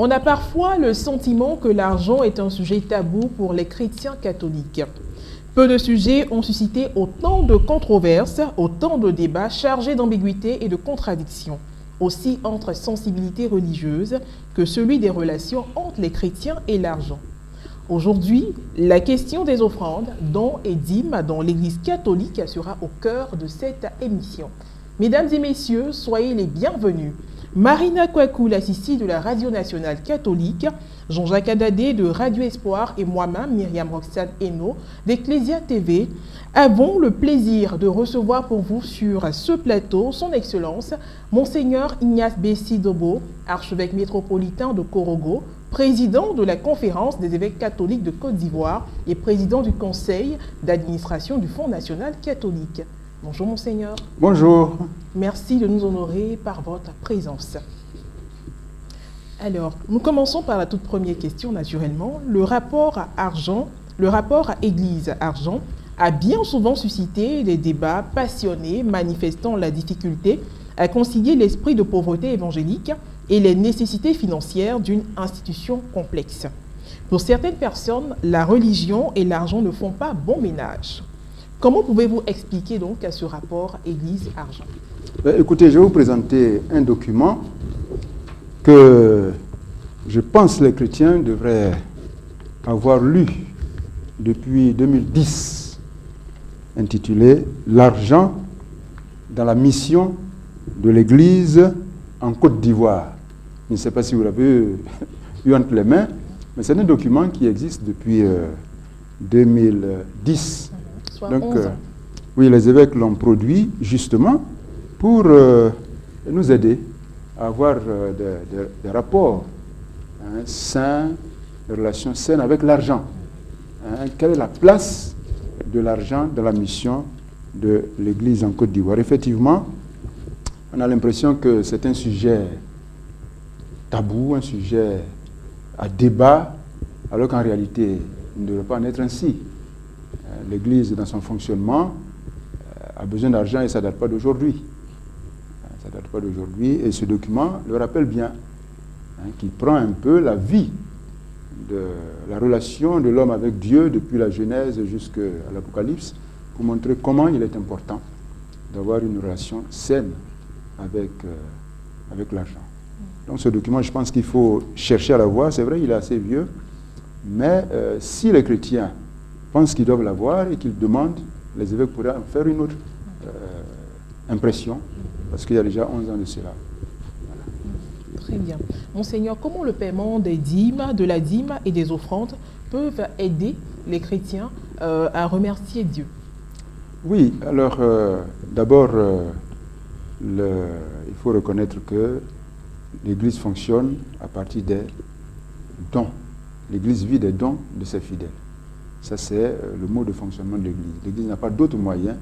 On a parfois le sentiment que l'argent est un sujet tabou pour les chrétiens catholiques. Peu de sujets ont suscité autant de controverses, autant de débats chargés d'ambiguïté et de contradictions, aussi entre sensibilités religieuses que celui des relations entre les chrétiens et l'argent. Aujourd'hui, la question des offrandes, dons et dîmes dans l'Église catholique sera au cœur de cette émission. Mesdames et messieurs, soyez les bienvenus. Marina Kwaku, l'assistée de la Radio Nationale Catholique, Jean-Jacques Adadé de Radio Espoir et moi-même, Myriam Roxane Eno, d'Ecclesia TV, avons le plaisir de recevoir pour vous sur ce plateau son Excellence, Monseigneur Ignace Bessi Dobo, archevêque métropolitain de Korogo, président de la Conférence des évêques catholiques de Côte d'Ivoire et président du conseil d'administration du Fonds national catholique. Bonjour Monseigneur. Bonjour. Merci de nous honorer par votre présence. Alors, nous commençons par la toute première question naturellement. Le rapport à Église-argent a bien souvent suscité des débats passionnés manifestant la difficulté à concilier l'esprit de pauvreté évangélique et les nécessités financières d'une institution complexe. Pour certaines personnes, la religion et l'argent ne font pas bon ménage. Comment pouvez-vous expliquer donc ce rapport Église-argent? Écoutez, je vais vous présenter un document que je pense les chrétiens devraient avoir lu depuis 2010, intitulé « L'argent dans la mission de l'Église en Côte d'Ivoire ». Je ne sais pas si vous l'avez eu entre les mains, mais c'est un document qui existe depuis 2010. Donc, oui, les évêques l'ont produit justement pour nous aider à avoir des rapports sains, des relations saines avec l'argent. Quelle est la place de l'argent dans la mission de l'Église en Côte d'Ivoire? Effectivement, on a l'impression que c'est un sujet tabou, un sujet à débat, alors qu'en réalité, il ne devrait pas en être ainsi. L'Église, dans son fonctionnement, a besoin d'argent et ça ne date pas d'aujourd'hui. Ça ne date pas d'aujourd'hui et ce document le rappelle bien, qui prend un peu la vie de la relation de l'homme avec Dieu depuis la Genèse jusqu'à l'Apocalypse pour montrer comment il est important d'avoir une relation saine avec l'argent. Donc ce document, je pense qu'il faut chercher à l'avoir. C'est vrai, il est assez vieux, mais si les chrétiens pensent qu'ils doivent l'avoir et qu'ils demandent, les évêques pourraient en faire une autre impression, parce qu'il y a déjà 11 ans de cela. Voilà. Très bien. Monseigneur, comment le paiement des dîmes, de la dîme et des offrandes peuvent aider les chrétiens à remercier Dieu? Oui, alors d'abord, il faut reconnaître que l'Église fonctionne à partir des dons. L'Église vit des dons de ses fidèles. Ça, c'est le mode de fonctionnement de l'Église. L'Église n'a pas d'autre moyen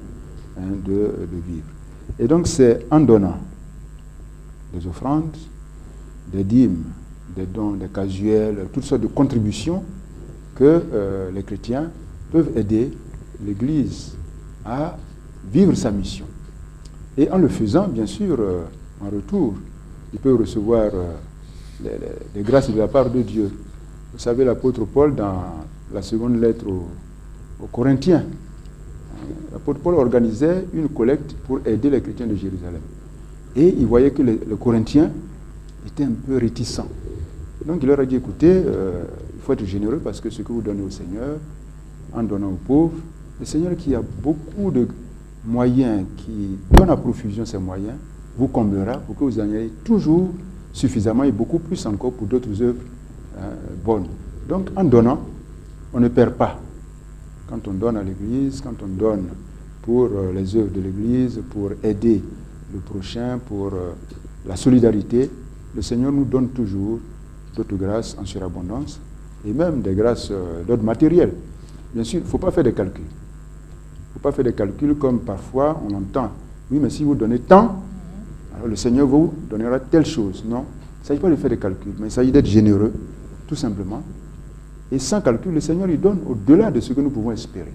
de vivre. Et donc, c'est en donnant des offrandes, des dîmes, des dons, des casuels, toutes sortes de contributions que les chrétiens peuvent aider l'Église à vivre sa mission. Et en le faisant, bien sûr, en retour, ils peuvent recevoir les grâces de la part de Dieu. Vous savez, l'apôtre Paul, dans la seconde lettre aux Corinthiens, l'apôtre Paul organisait une collecte pour aider les chrétiens de Jérusalem. Et il voyait que les Corinthiens étaient un peu réticents. Donc il leur a dit, écoutez, il faut être généreux parce que ce que vous donnez au Seigneur, en donnant aux pauvres, le Seigneur qui a beaucoup de moyens, qui donne à profusion ces moyens, vous comblera pour que vous en ayez toujours suffisamment et beaucoup plus encore pour d'autres œuvres bonnes. Donc en donnant, on ne perd pas. Quand on donne à l'Église, quand on donne pour les œuvres de l'Église, pour aider le prochain, pour la solidarité, le Seigneur nous donne toujours d'autres grâces en surabondance et même des grâces d'ordre matériel. Bien sûr, il ne faut pas faire des calculs. Il ne faut pas faire des calculs comme parfois on entend. Oui, mais si vous donnez tant, alors le Seigneur vous donnera telle chose. Non, il ne s'agit pas de faire des calculs, mais il s'agit d'être généreux, tout simplement. Et sans calcul, le Seigneur il donne au-delà de ce que nous pouvons espérer.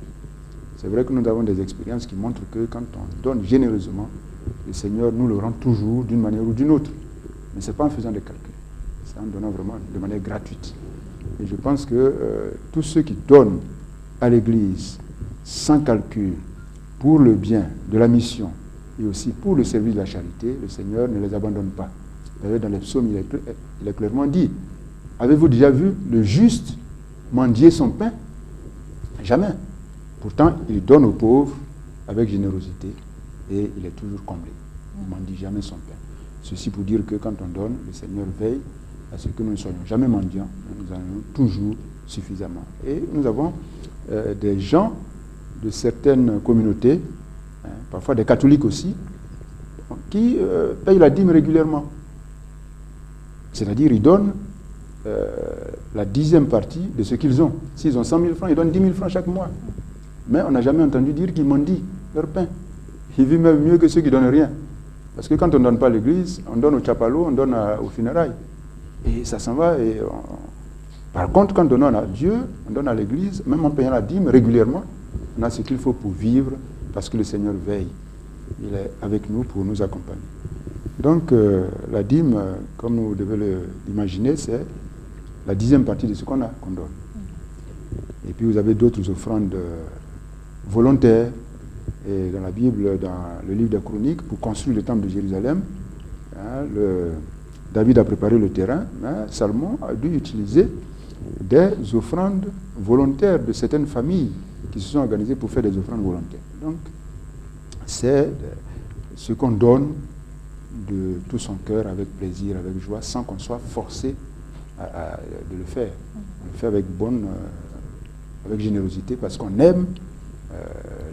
C'est vrai que nous avons des expériences qui montrent que quand on donne généreusement, le Seigneur nous le rend toujours d'une manière ou d'une autre. Mais ce n'est pas en faisant des calculs. C'est en donnant vraiment de manière gratuite. Et je pense que tous ceux qui donnent à l'Église sans calcul pour le bien de la mission et aussi pour le service de la charité, le Seigneur ne les abandonne pas. D'ailleurs, dans les psaumes, il est clairement dit, avez-vous déjà vu le juste mendier son pain? Jamais. Pourtant, il donne aux pauvres avec générosité et il est toujours comblé. Il ne mendie jamais son pain. Ceci pour dire que quand on donne, le Seigneur veille à ce que nous ne soyons jamais mendiants, nous en avons toujours suffisamment. Et nous avons des gens de certaines communautés, parfois des catholiques aussi, qui payent la dîme régulièrement. C'est-à-dire, ils donnent la 10e partie de ce qu'ils ont. S'ils ont 100 000 francs, ils donnent 10 000 francs chaque mois. Mais on n'a jamais entendu dire qu'ils mendient leur pain. Ils vivent même mieux que ceux qui ne donnent rien. Parce que quand on ne donne pas à l'église, on donne au chapalo, on donne aux funérailles. Et ça s'en va. Par contre, quand on donne à Dieu, on donne à l'église, même en payant la dîme régulièrement, on a ce qu'il faut pour vivre, parce que le Seigneur veille. Il est avec nous pour nous accompagner. Donc, la dîme, comme vous devez l'imaginer, c'est la 10e partie de ce qu'on donne. Et puis, vous avez d'autres offrandes volontaires. Et dans la Bible, dans le livre des Chroniques, pour construire le temple de Jérusalem, David a préparé le terrain, Salomon a dû utiliser des offrandes volontaires de certaines familles qui se sont organisées pour faire des offrandes volontaires. Donc, c'est ce qu'on donne de tout son cœur, avec plaisir, avec joie, sans qu'on soit forcé de le faire. On le fait avec avec générosité, parce qu'on aime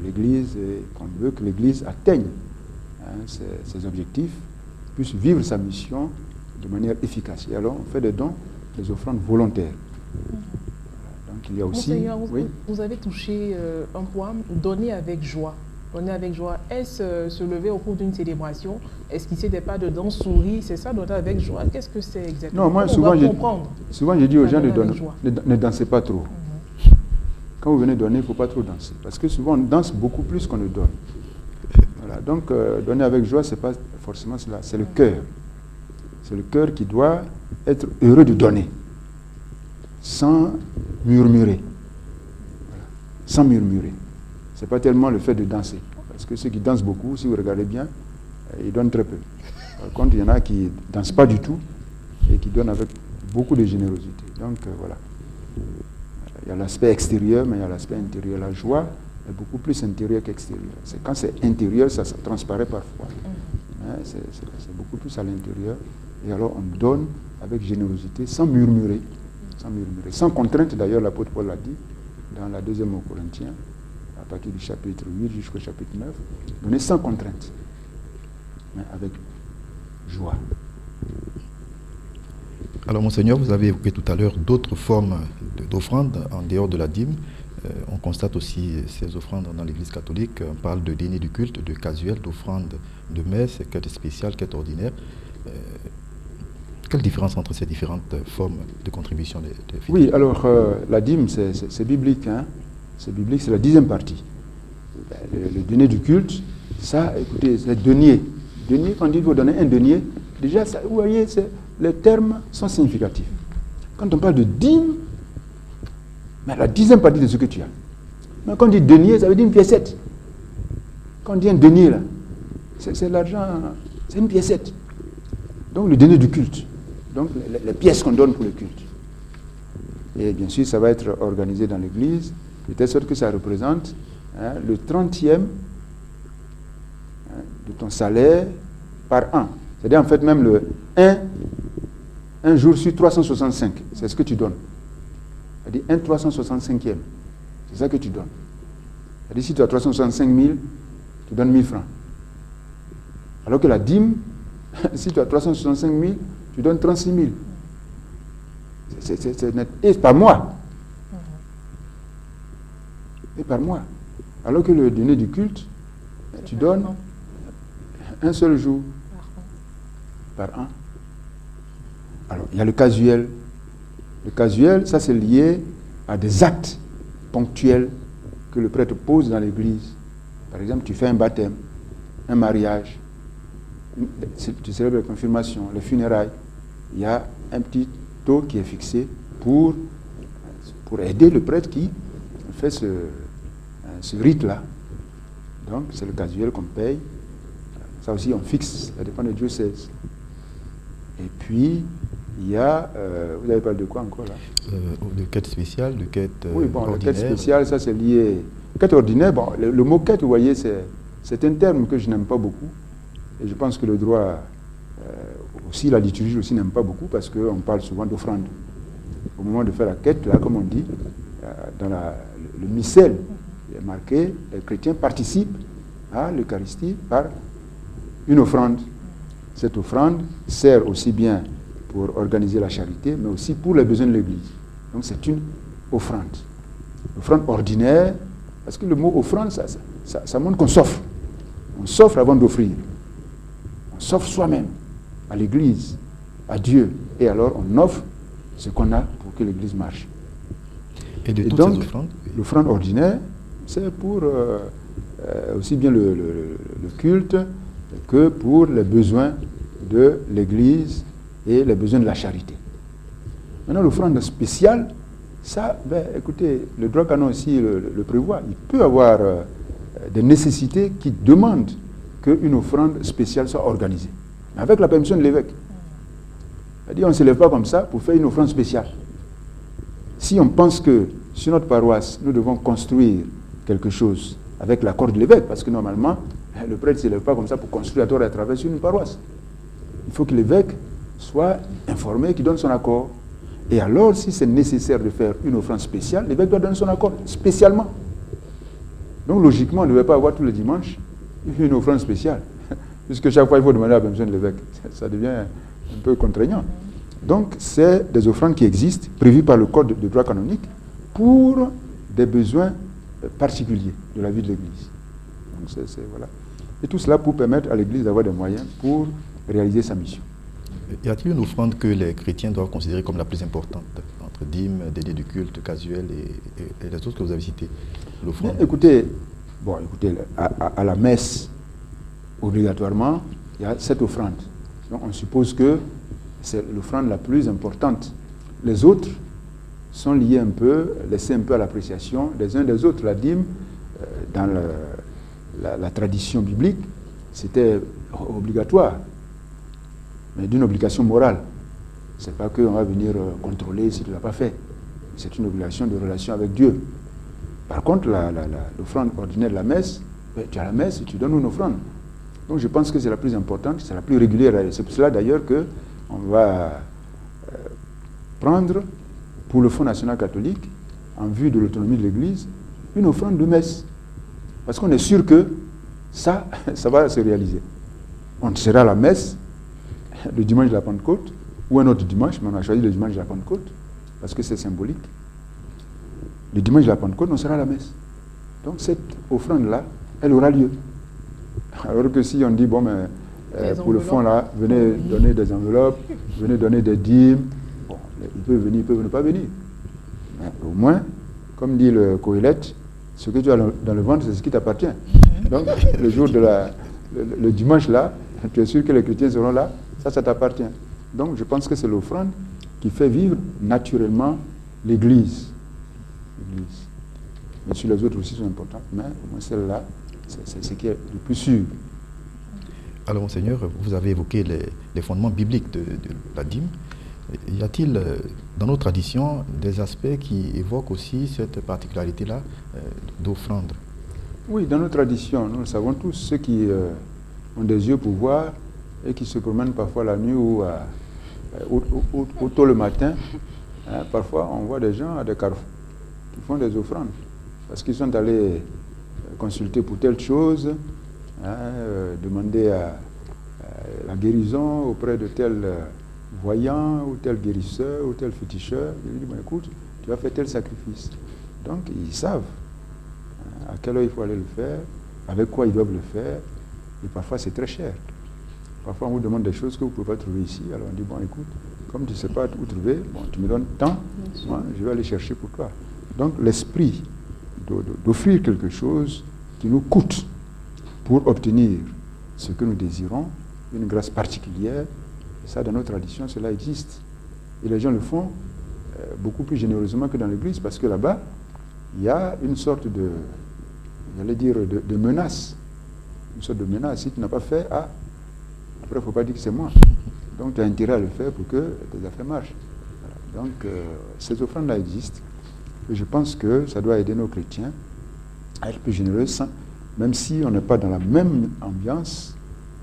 l'Église et qu'on veut que l'Église atteigne ses objectifs, puisse vivre sa mission de manière efficace. Et alors, on fait des dons, des offrandes volontaires. Donc, il y a aussi... Monseigneur, vous avez touché un point, donner avec joie. Donner avec joie. Est-ce se lever au cours d'une célébration, esquisser des pas de danse, sourire, c'est ça, donner avec joie? Qu'est-ce que c'est exactement? Non, moi, souvent, je dis aux gens ne dansez pas trop. Quand vous venez donner, il ne faut pas trop danser. Parce que souvent, on danse beaucoup plus qu'on ne donne. Voilà. Donc, donner avec joie, ce n'est pas forcément cela. C'est le cœur. C'est le cœur qui doit être heureux de donner. Sans murmurer. Voilà. Sans murmurer. Ce n'est pas tellement le fait de danser. Parce que ceux qui dansent beaucoup, si vous regardez bien, ils donnent très peu. Par contre, il y en a qui ne dansent pas du tout et qui donnent avec beaucoup de générosité. Donc, voilà. Il y a l'aspect extérieur, mais il y a l'aspect intérieur. La joie est beaucoup plus intérieure qu'extérieure. Quand c'est intérieur, ça transparaît parfois. C'est beaucoup plus à l'intérieur. Et alors, on donne avec générosité, sans murmurer. Sans contrainte, d'ailleurs, l'apôtre Paul l'a dit, dans la 2e aux Corinthiens, à partir du chapitre 8 jusqu'au chapitre 9, donner sans contrainte, mais avec joie. Alors, Monseigneur, vous avez évoqué tout à l'heure d'autres formes d'offrandes en dehors de la dîme. On constate aussi ces offrandes dans l'Église catholique. On parle de dîner du culte, de casuel, d'offrandes de messe, quête spéciale, quête ordinaire. Quelle différence entre ces différentes formes de contribution des fidèles? Oui, alors la dîme, c'est biblique. Hein? C'est biblique, c'est la 10e partie. Le dîner du culte, ça, écoutez, c'est denier. Denier, quand on dit qu'il faut donner un denier, déjà, ça, vous voyez, les termes sont significatifs. Quand on parle de dîme, mais la 10e partie de ce que tu as. Mais quand on dit denier, ça veut dire une piécette. Quand on dit un denier, là, c'est l'argent, c'est une piécette. Donc le denier du culte. Donc les pièces qu'on donne pour le culte. Et bien sûr, ça va être organisé dans l'église, de telle sorte que ça représente le 30e de ton salaire par an. C'est-à-dire en fait même le 1 jour sur 365, c'est ce que tu donnes. C'est-à-dire 1/365e, c'est ça que tu donnes. C'est-à-dire si tu as 365 000, tu donnes 1000 francs. Alors que la dîme, si tu as 365 000, tu donnes 36 000. C'est net. Et par mois. Et par mois. Alors que le dîner du culte, tu donnes un seul jour par an. Alors, il y a le casuel. Le casuel, ça c'est lié à des actes ponctuels que le prêtre pose dans l'église. Par exemple, tu fais un baptême, un mariage, tu célèbres la confirmation, les funérailles. Il y a un petit taux qui est fixé pour aider le prêtre qui fait ce rite-là. Donc, c'est le casuel qu'on paye. Ça aussi, on fixe, ça dépend des diocèses. Et puis, il y a... vous avez parlé de quoi encore, là? De quête spéciale, de quête oui, bon, ordinaire. la quête spéciale, ça c'est lié... Quête ordinaire, bon, le mot quête, vous voyez, c'est un terme que je n'aime pas beaucoup. Et je pense que le droit, aussi la liturgie aussi n'aime pas beaucoup, parce qu'on parle souvent d'offrande. Au moment de faire la quête, là, comme on dit, dans le missel, il est marqué, les chrétiens participent à l'Eucharistie par une offrande. Cette offrande sert aussi bien pour organiser la charité, mais aussi pour les besoins de l'Église. Donc c'est une offrande. Offrande ordinaire, parce que le mot offrande, ça montre qu'on s'offre. On s'offre avant d'offrir. On s'offre soi-même à l'Église, à Dieu. Et alors on offre ce qu'on a pour que l'Église marche. Et de toutes donc, ces offrandes, l'offrande ordinaire, c'est pour aussi bien le culte que pour les besoins de l'Église et les besoins de la charité. Maintenant, l'offrande spéciale, ça, écoutez, le droit canon aussi le prévoit. Il peut y avoir des nécessités qui demandent qu'une offrande spéciale soit organisée, mais avec la permission de l'évêque. C'est-à-dire, on ne se lève pas comme ça pour faire une offrande spéciale. Si on pense que sur notre paroisse, nous devons construire quelque chose avec l'accord de l'évêque, parce que normalement, le prêtre ne se lève pas comme ça pour construire à tort et à travers sur une paroisse. Il faut que l'évêque soit informé, qu'il donne son accord. Et alors, si c'est nécessaire de faire une offrande spéciale, l'évêque doit donner son accord spécialement. Donc, logiquement, on ne devait pas avoir tous les dimanches une offrande spéciale, puisque chaque fois, il faut demander la permission de l'évêque. Ça devient un peu contraignant. Donc, c'est des offrandes qui existent, prévues par le Code de droit canonique, pour des besoins particuliers de la vie de l'Église. Donc, voilà. Et tout cela pour permettre à l'Église d'avoir des moyens pour réaliser sa mission. Y a-t-il une offrande que les chrétiens doivent considérer comme la plus importante entre dîmes, dédés du culte, casuel et les autres que vous avez cités? L'offrande. Écoutez, à la messe, obligatoirement, il y a cette offrande. Donc on suppose que c'est l'offrande la plus importante. Les autres sont liés un peu, laissés un peu à l'appréciation des uns des autres. La dîme, dans la tradition biblique, c'était obligatoire, mais d'une obligation morale. Ce n'est pas qu'on va venir contrôler si tu ne l'as pas fait. C'est une obligation de relation avec Dieu. Par contre, l'offrande ordinaire de la messe, tu as la messe et tu donnes une offrande. Donc je pense que c'est la plus importante, c'est la plus régulière. C'est pour cela d'ailleurs qu'on va prendre pour le Fonds national catholique, en vue de l'autonomie de l'Église, une offrande de messe. Parce qu'on est sûr que ça va se réaliser. On sera à la messe le dimanche de la Pentecôte, ou un autre dimanche, mais on a choisi le dimanche de la Pentecôte, parce que c'est symbolique. Le dimanche de la Pentecôte, on sera à la messe. Donc cette offrande-là, elle aura lieu. Alors que si on dit, bon, mais pour le fond, là, venez donner des enveloppes, venez donner des dîmes, bon, ils peuvent venir, ils peuvent ne pas venir. Mais au moins, comme dit le Coëlette, ce que tu as dans le ventre, c'est ce qui t'appartient. Donc, le jour de le dimanche, là, tu es sûr que les chrétiens seront là, ça t'appartient. Donc, je pense que c'est l'offrande qui fait vivre naturellement l'Église. Mais sur les autres aussi sont importantes, mais au moins celle-là, c'est ce qui est le plus sûr. Alors, Monseigneur, vous avez évoqué les fondements bibliques de la dîme. Y a-t-il dans nos traditions des aspects qui évoquent aussi cette particularité-là d'offrande? Oui, dans nos traditions, nous le savons tous, ceux qui ont des yeux pour voir et qui se promènent parfois la nuit ou tôt le matin, parfois on voit des gens à des carrefours qui font des offrandes parce qu'ils sont allés consulter pour telle chose, demander la guérison auprès de tel voyant ou tel guérisseur ou tel féticheur. Il dit, bon, écoute, tu vas faire tel sacrifice. Donc ils savent à quelle heure il faut aller le faire, avec quoi ils doivent le faire, et parfois c'est très cher. Parfois on vous demande des choses que vous ne pouvez pas trouver ici, alors on dit, bon écoute, comme tu ne sais pas où trouver, bon, tu me donnes tant, moi, je vais aller chercher pour toi. Donc l'esprit d'offrir quelque chose qui nous coûte pour obtenir ce que nous désirons, une grâce particulière, ça dans nos traditions, cela existe. Et les gens le font beaucoup plus généreusement que dans l'église, parce que là-bas, il y a une sorte de, j'allais dire, de menace. Une sorte de menace. Si tu n'as pas fait, après, il ne faut pas dire que c'est moi. Donc, tu as intérêt à le faire pour que tes affaires marchent. Voilà. Donc, ces offrandes-là existent. Et je pense que ça doit aider nos chrétiens à être plus généreux, même si on n'est pas dans la même ambiance,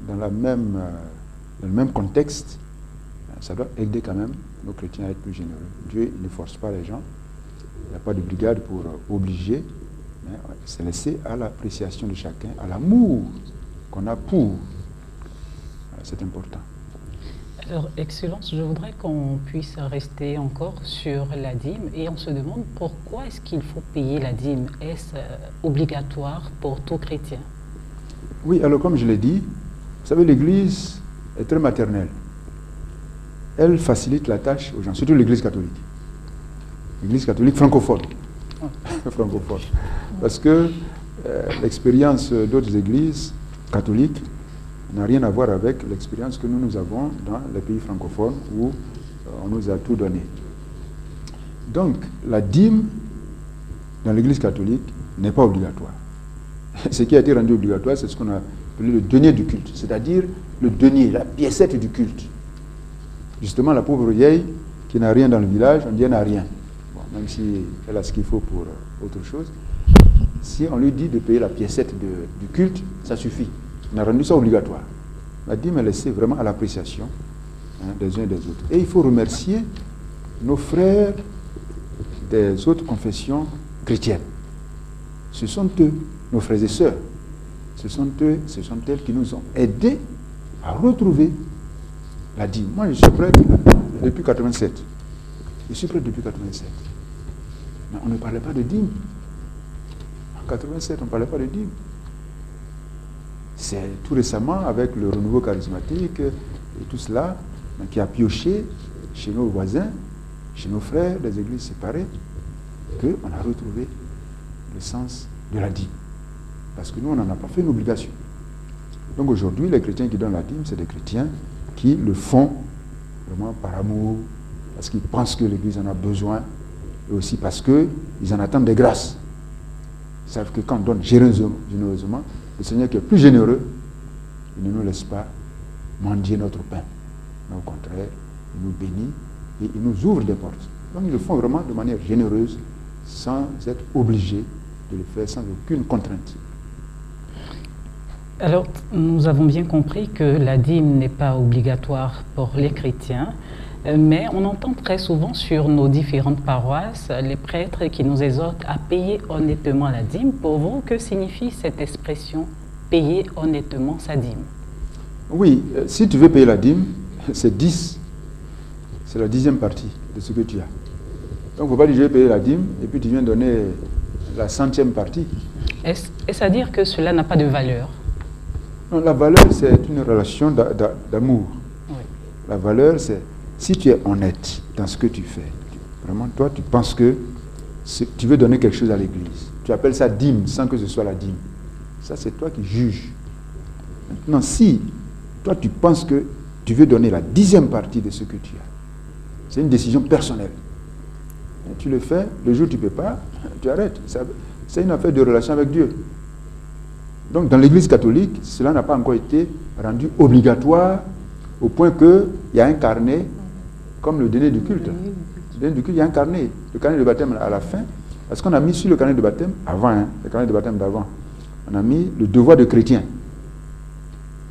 dans le même contexte. Ça doit aider quand même nos chrétiens à être plus généreux. Dieu ne force pas les gens. Il n'y a pas de brigade pour obliger. Mais c'est laissé à l'appréciation de chacun, à l'amour qu'on a pour. C'est important. Alors, Excellence, je voudrais qu'on puisse rester encore sur la dîme et on se demande pourquoi est-ce qu'il faut payer la dîme? Est-ce obligatoire pour tout chrétien? Oui, alors comme je l'ai dit, vous savez, l'Église est très maternelle. Elle facilite la tâche aux gens, surtout l'Église catholique. L'Église catholique francophone. Francophone. Parce que l'expérience d'autres églises catholiques n'a rien à voir avec l'expérience que nous avons dans les pays francophones où on nous a tout donné. Donc, la dîme dans l'église catholique n'est pas obligatoire. Ce qui a été rendu obligatoire, c'est ce qu'on a appelé le denier du culte, c'est-à-dire le denier, la piécette du culte. Justement, la pauvre vieille qui n'a rien dans le village, on dit elle n'a rien. Bon, même si elle a ce qu'il faut pour autre chose. Si on lui dit de payer la piécette du culte, ça suffit. On a rendu ça obligatoire. La dîme est laissée vraiment à l'appréciation des uns et des autres. Et il faut remercier nos frères des autres confessions chrétiennes. Ce sont eux, nos frères et sœurs. Ce sont eux, ce sont elles qui nous ont aidés à retrouver la dîme. Moi, je suis prêtre depuis 87. Je suis prêtre depuis 87. Mais on ne parlait pas de dîme. En 87, on ne parlait pas de dîme. C'est tout récemment, avec le renouveau charismatique et tout cela, qui a pioché chez nos voisins, chez nos frères des églises séparées, qu'on a retrouvé le sens de la dîme. Parce que nous, on n'en a pas fait une obligation. Donc aujourd'hui, les chrétiens qui donnent la dîme, c'est des chrétiens qui le font vraiment par amour, parce qu'ils pensent que l'Église en a besoin, et aussi parce qu'ils en attendent des grâces. Ils savent que quand on donne généreusement, le Seigneur qui est plus généreux, il ne nous laisse pas mendier notre pain. Mais au contraire, il nous bénit et il nous ouvre des portes. Donc ils le font vraiment de manière généreuse, sans être obligés de le faire, sans aucune contrainte. Alors, nous avons bien compris que la dîme n'est pas obligatoire pour les chrétiens, mais on entend très souvent sur nos différentes paroisses les prêtres qui nous exhortent à payer honnêtement la dîme. Pour vous, que signifie cette expression « payer honnêtement sa dîme » ? Oui, si tu veux payer la dîme, c'est 10. C'est la 10e partie de ce que tu as. Donc, il ne faut pas dire « je vais payer la dîme » et puis tu viens donner la 100e partie. Est-ce à dire que cela n'a pas de valeur ? Non, la valeur, c'est une relation d'amour. Oui. La valeur, c'est si tu es honnête dans ce que tu fais, vraiment, toi, tu penses que tu veux donner quelque chose à l'Église. Tu appelles ça dîme sans que ce soit la dîme. Ça, c'est toi qui juges. Maintenant, si toi, tu penses que tu veux donner la 10e partie de ce que tu as, c'est une décision personnelle. Et tu le fais, le jour où tu ne peux pas, tu arrêtes. C'est une affaire de relation avec Dieu. Donc, dans l'Église catholique, cela n'a pas encore été rendu obligatoire au point qu'il y a un carnet, comme le dîner du culte. Le dîner du culte, il y a un carnet. Le carnet de baptême à la fin, parce qu'on a mis sur le carnet de baptême, avant, le carnet de baptême d'avant, on a mis le devoir de chrétien.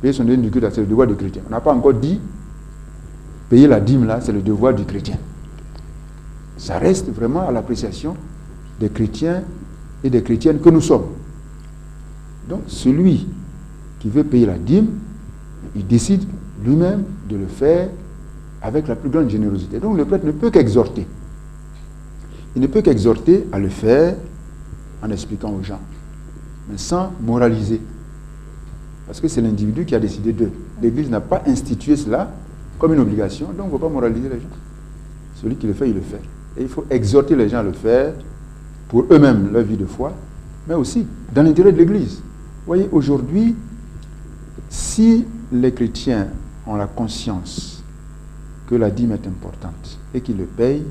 Payer son dîner du culte, c'est le devoir de chrétien. On n'a pas encore dit, payer la dîme là, c'est le devoir du chrétien. Ça reste vraiment à l'appréciation des chrétiens et des chrétiennes que nous sommes. Donc, celui qui veut payer la dîme, il décide lui-même de le faire avec la plus grande générosité. Donc, le prêtre ne peut qu'exhorter. Il ne peut qu'exhorter à le faire en expliquant aux gens, mais sans moraliser. Parce que c'est l'individu qui a décidé d'eux. L'Église n'a pas institué cela comme une obligation, donc il ne faut pas moraliser les gens. Celui qui le fait, il le fait. Et il faut exhorter les gens à le faire pour eux-mêmes, leur vie de foi, mais aussi dans l'intérêt de l'Église. Vous voyez, aujourd'hui, si les chrétiens ont la conscience que la dîme est importante, et qu'il le paye,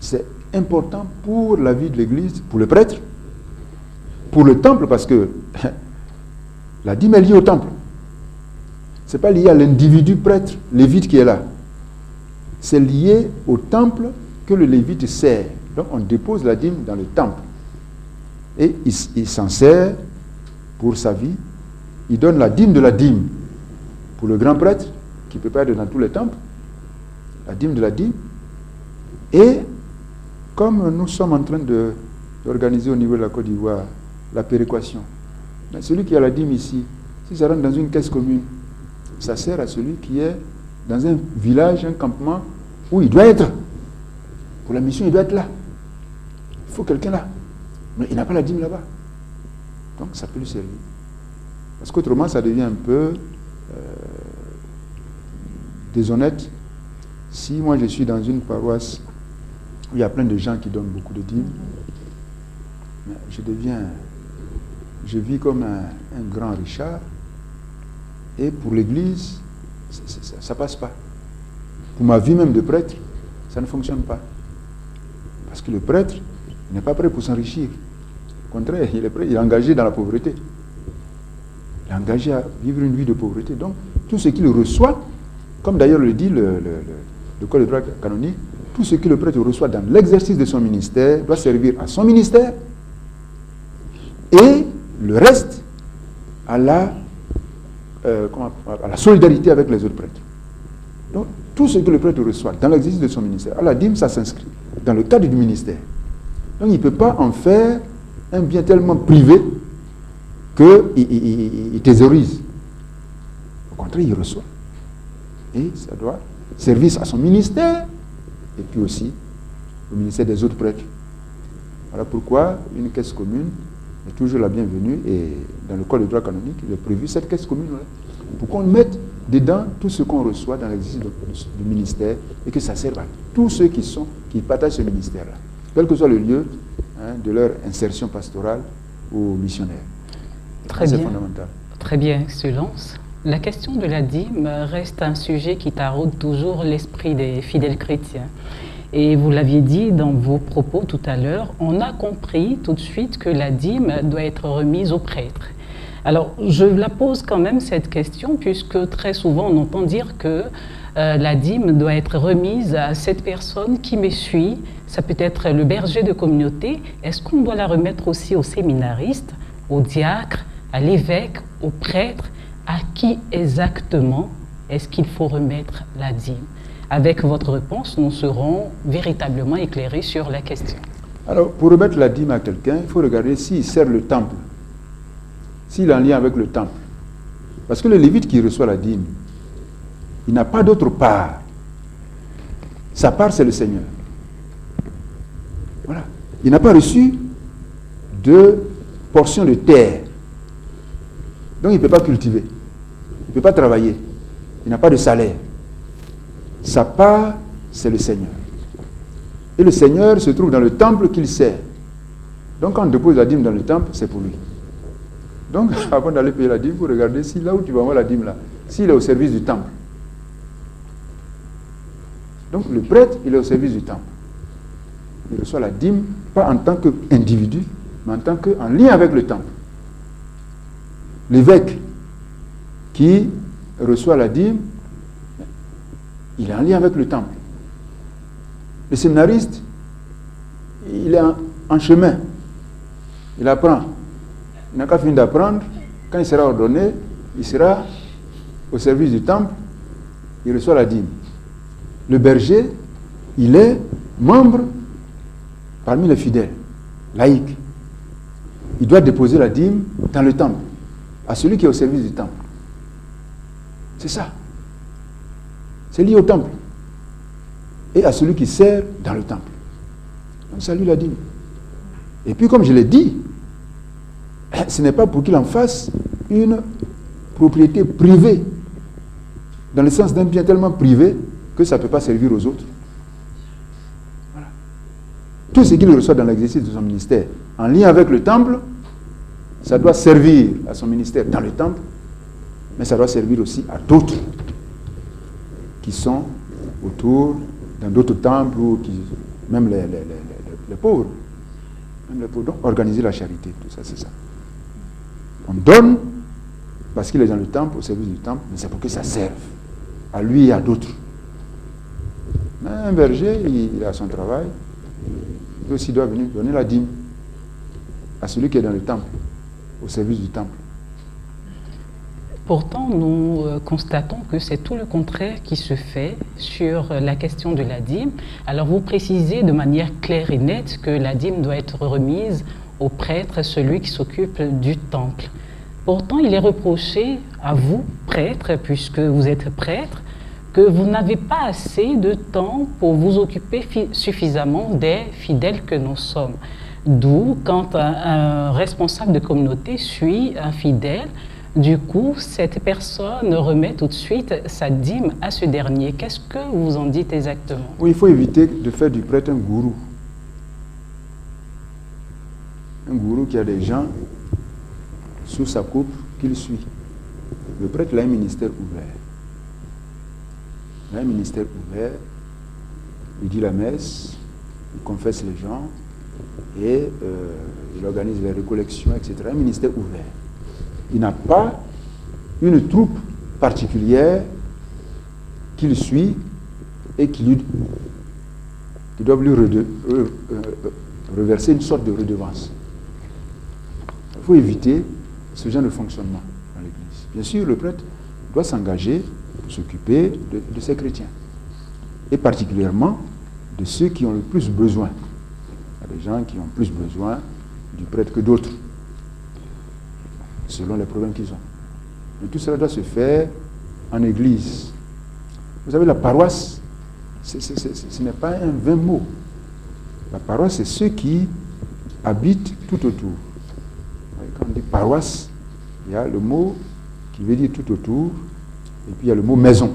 c'est important pour la vie de l'Église, pour le prêtre, pour le temple, parce que la dîme est liée au temple. Ce n'est pas lié à l'individu prêtre, lévite qui est là. C'est lié au temple que le lévite sert. Donc on dépose la dîme dans le temple. Et il s'en sert pour sa vie. Il donne la dîme de la dîme pour le grand prêtre, qui ne peut pas être dans tous les temples. La dîme de la dîme. Et comme nous sommes en train d'organiser au niveau de la Côte d'Ivoire la péréquation, mais celui qui a la dîme ici, si ça rentre dans une caisse commune, ça sert à celui qui est dans un village, un campement, où il doit être. Pour la mission, il doit être là. Il faut quelqu'un là. Mais il n'a pas la dîme là-bas. Donc ça peut lui servir. Parce qu'autrement, ça devient un peu déshonnête. Si moi je suis dans une paroisse où il y a plein de gens qui donnent beaucoup de dîmes, je vis comme un grand Richard, et pour l'Église, ça ne passe pas. Pour ma vie même de prêtre, ça ne fonctionne pas. Parce que le prêtre n'est pas prêt pour s'enrichir. Au contraire, il est prêt, il est engagé dans la pauvreté. Il est engagé à vivre une vie de pauvreté. Donc, tout ce qu'il reçoit, comme d'ailleurs le dit le Code de droit canonique, tout ce que le prêtre reçoit dans l'exercice de son ministère doit servir à son ministère et le reste à la solidarité avec les autres prêtres. Donc, tout ce que le prêtre reçoit dans l'exercice de son ministère, à la dîme, ça s'inscrit dans le cadre du ministère. Donc, il ne peut pas en faire un bien tellement privé qu'il thésaurise. Au contraire, il reçoit. Et ça doit servir à son ministère et puis aussi au ministère des autres prêtres. Voilà pourquoi une caisse commune est toujours la bienvenue, et dans le Code de droit canonique, il est prévu cette caisse commune pour qu'on mette dedans tout ce qu'on reçoit dans l'exercice du ministère et que ça serve à tous ceux qui partagent ce ministère-là, quel que soit le lieu de leur insertion pastorale ou missionnaire. C'est fondamental. Très bien, Excellence. La question de la dîme reste un sujet qui taraude toujours l'esprit des fidèles chrétiens. Et vous l'aviez dit dans vos propos tout à l'heure, on a compris tout de suite que la dîme doit être remise aux prêtres. Alors, je la pose quand même cette question, puisque très souvent on entend dire que la dîme doit être remise à cette personne qui me suit. Ça peut être le berger de communauté. Est-ce qu'on doit la remettre aussi aux séminaristes, aux diacres, à l'évêque, aux prêtres? À qui exactement est-ce qu'il faut remettre la dîme? Avec votre réponse, nous serons véritablement éclairés sur la question. Alors, pour remettre la dîme à quelqu'un, il faut regarder s'il sert le temple, s'il est en lien avec le temple. Parce que le lévite qui reçoit la dîme, il n'a pas d'autre part. Sa part, c'est le Seigneur. Voilà. Il n'a pas reçu de portion de terre. Donc, il ne peut pas cultiver. Il ne peut pas travailler. Il n'a pas de salaire. Sa part, c'est le Seigneur. Et le Seigneur se trouve dans le temple qu'il sert. Donc, quand on dépose la dîme dans le temple, c'est pour lui. Donc, avant d'aller payer la dîme, il faut regarder si là où tu vas avoir la dîme, là, s'il est au service du temple. Donc, le prêtre, il est au service du temple. Il reçoit la dîme, pas en tant qu'individu, mais en tant qu'en lien avec le temple. L'évêque qui reçoit la dîme, il est en lien avec le temple. Le séminariste, il est en chemin. Il apprend. Il n'a qu'à finir d'apprendre. Quand il sera ordonné, il sera au service du temple. Il reçoit la dîme. Le berger, il est membre parmi les fidèles, laïcs. Il doit déposer la dîme dans le temple, à celui qui est au service du temple. C'est ça. C'est lié au temple. Et à celui qui sert dans le temple. Donc ça lui la dîme. Et puis comme je l'ai dit, ce n'est pas pour qu'il en fasse une propriété privée, dans le sens d'un bien tellement privé que ça ne peut pas servir aux autres. Voilà. Tout ce qu'il reçoit dans l'exercice de son ministère, en lien avec le temple, ça doit servir à son ministère dans le temple, mais ça doit servir aussi à d'autres qui sont autour dans d'autres temples, ou même les pauvres. Même les pauvres. Donc, organiser la charité, tout ça, c'est ça. On donne parce qu'il est dans le temple, au service du temple, mais c'est pour que ça serve à lui et à d'autres. Un berger, il a son travail, il aussi doit venir donner la dîme à celui qui est dans le temple, au service du temple. Pourtant, nous constatons que c'est tout le contraire qui se fait sur la question de la dîme. Alors, vous précisez de manière claire et nette que la dîme doit être remise au prêtre, celui qui s'occupe du temple. Pourtant, il est reproché à vous, prêtre, puisque vous êtes prêtre, que vous n'avez pas assez de temps pour vous occuper suffisamment des fidèles que nous sommes. D'où, quand un responsable de communauté suit un fidèle, du coup, cette personne remet tout de suite sa dîme à ce dernier. Qu'est-ce que vous en dites exactement? Oui, il faut éviter de faire du prêtre un gourou. Un gourou qui a des gens sous sa coupe qu'il suit. Le prêtre a un ministère ouvert. Il a un ministère ouvert, il dit la messe, il confesse les gens et il organise les récollections, etc. Un ministère ouvert. Il n'a pas une troupe particulière qu'il suit et qui doit lui reverser une sorte de redevance. Il faut éviter ce genre de fonctionnement dans l'Église. Bien sûr, le prêtre doit s'engager pour s'occuper de ses chrétiens, et particulièrement de ceux qui ont le plus besoin. Il y a des gens qui ont plus besoin du prêtre que d'autres, selon les problèmes qu'ils ont. Mais tout cela doit se faire en Église. Vous savez, la paroisse, ce n'est pas un vain mot. La paroisse, c'est ceux qui habitent tout autour. Quand on dit paroisse, il y a le mot qui veut dire tout autour, et puis il y a le mot maison.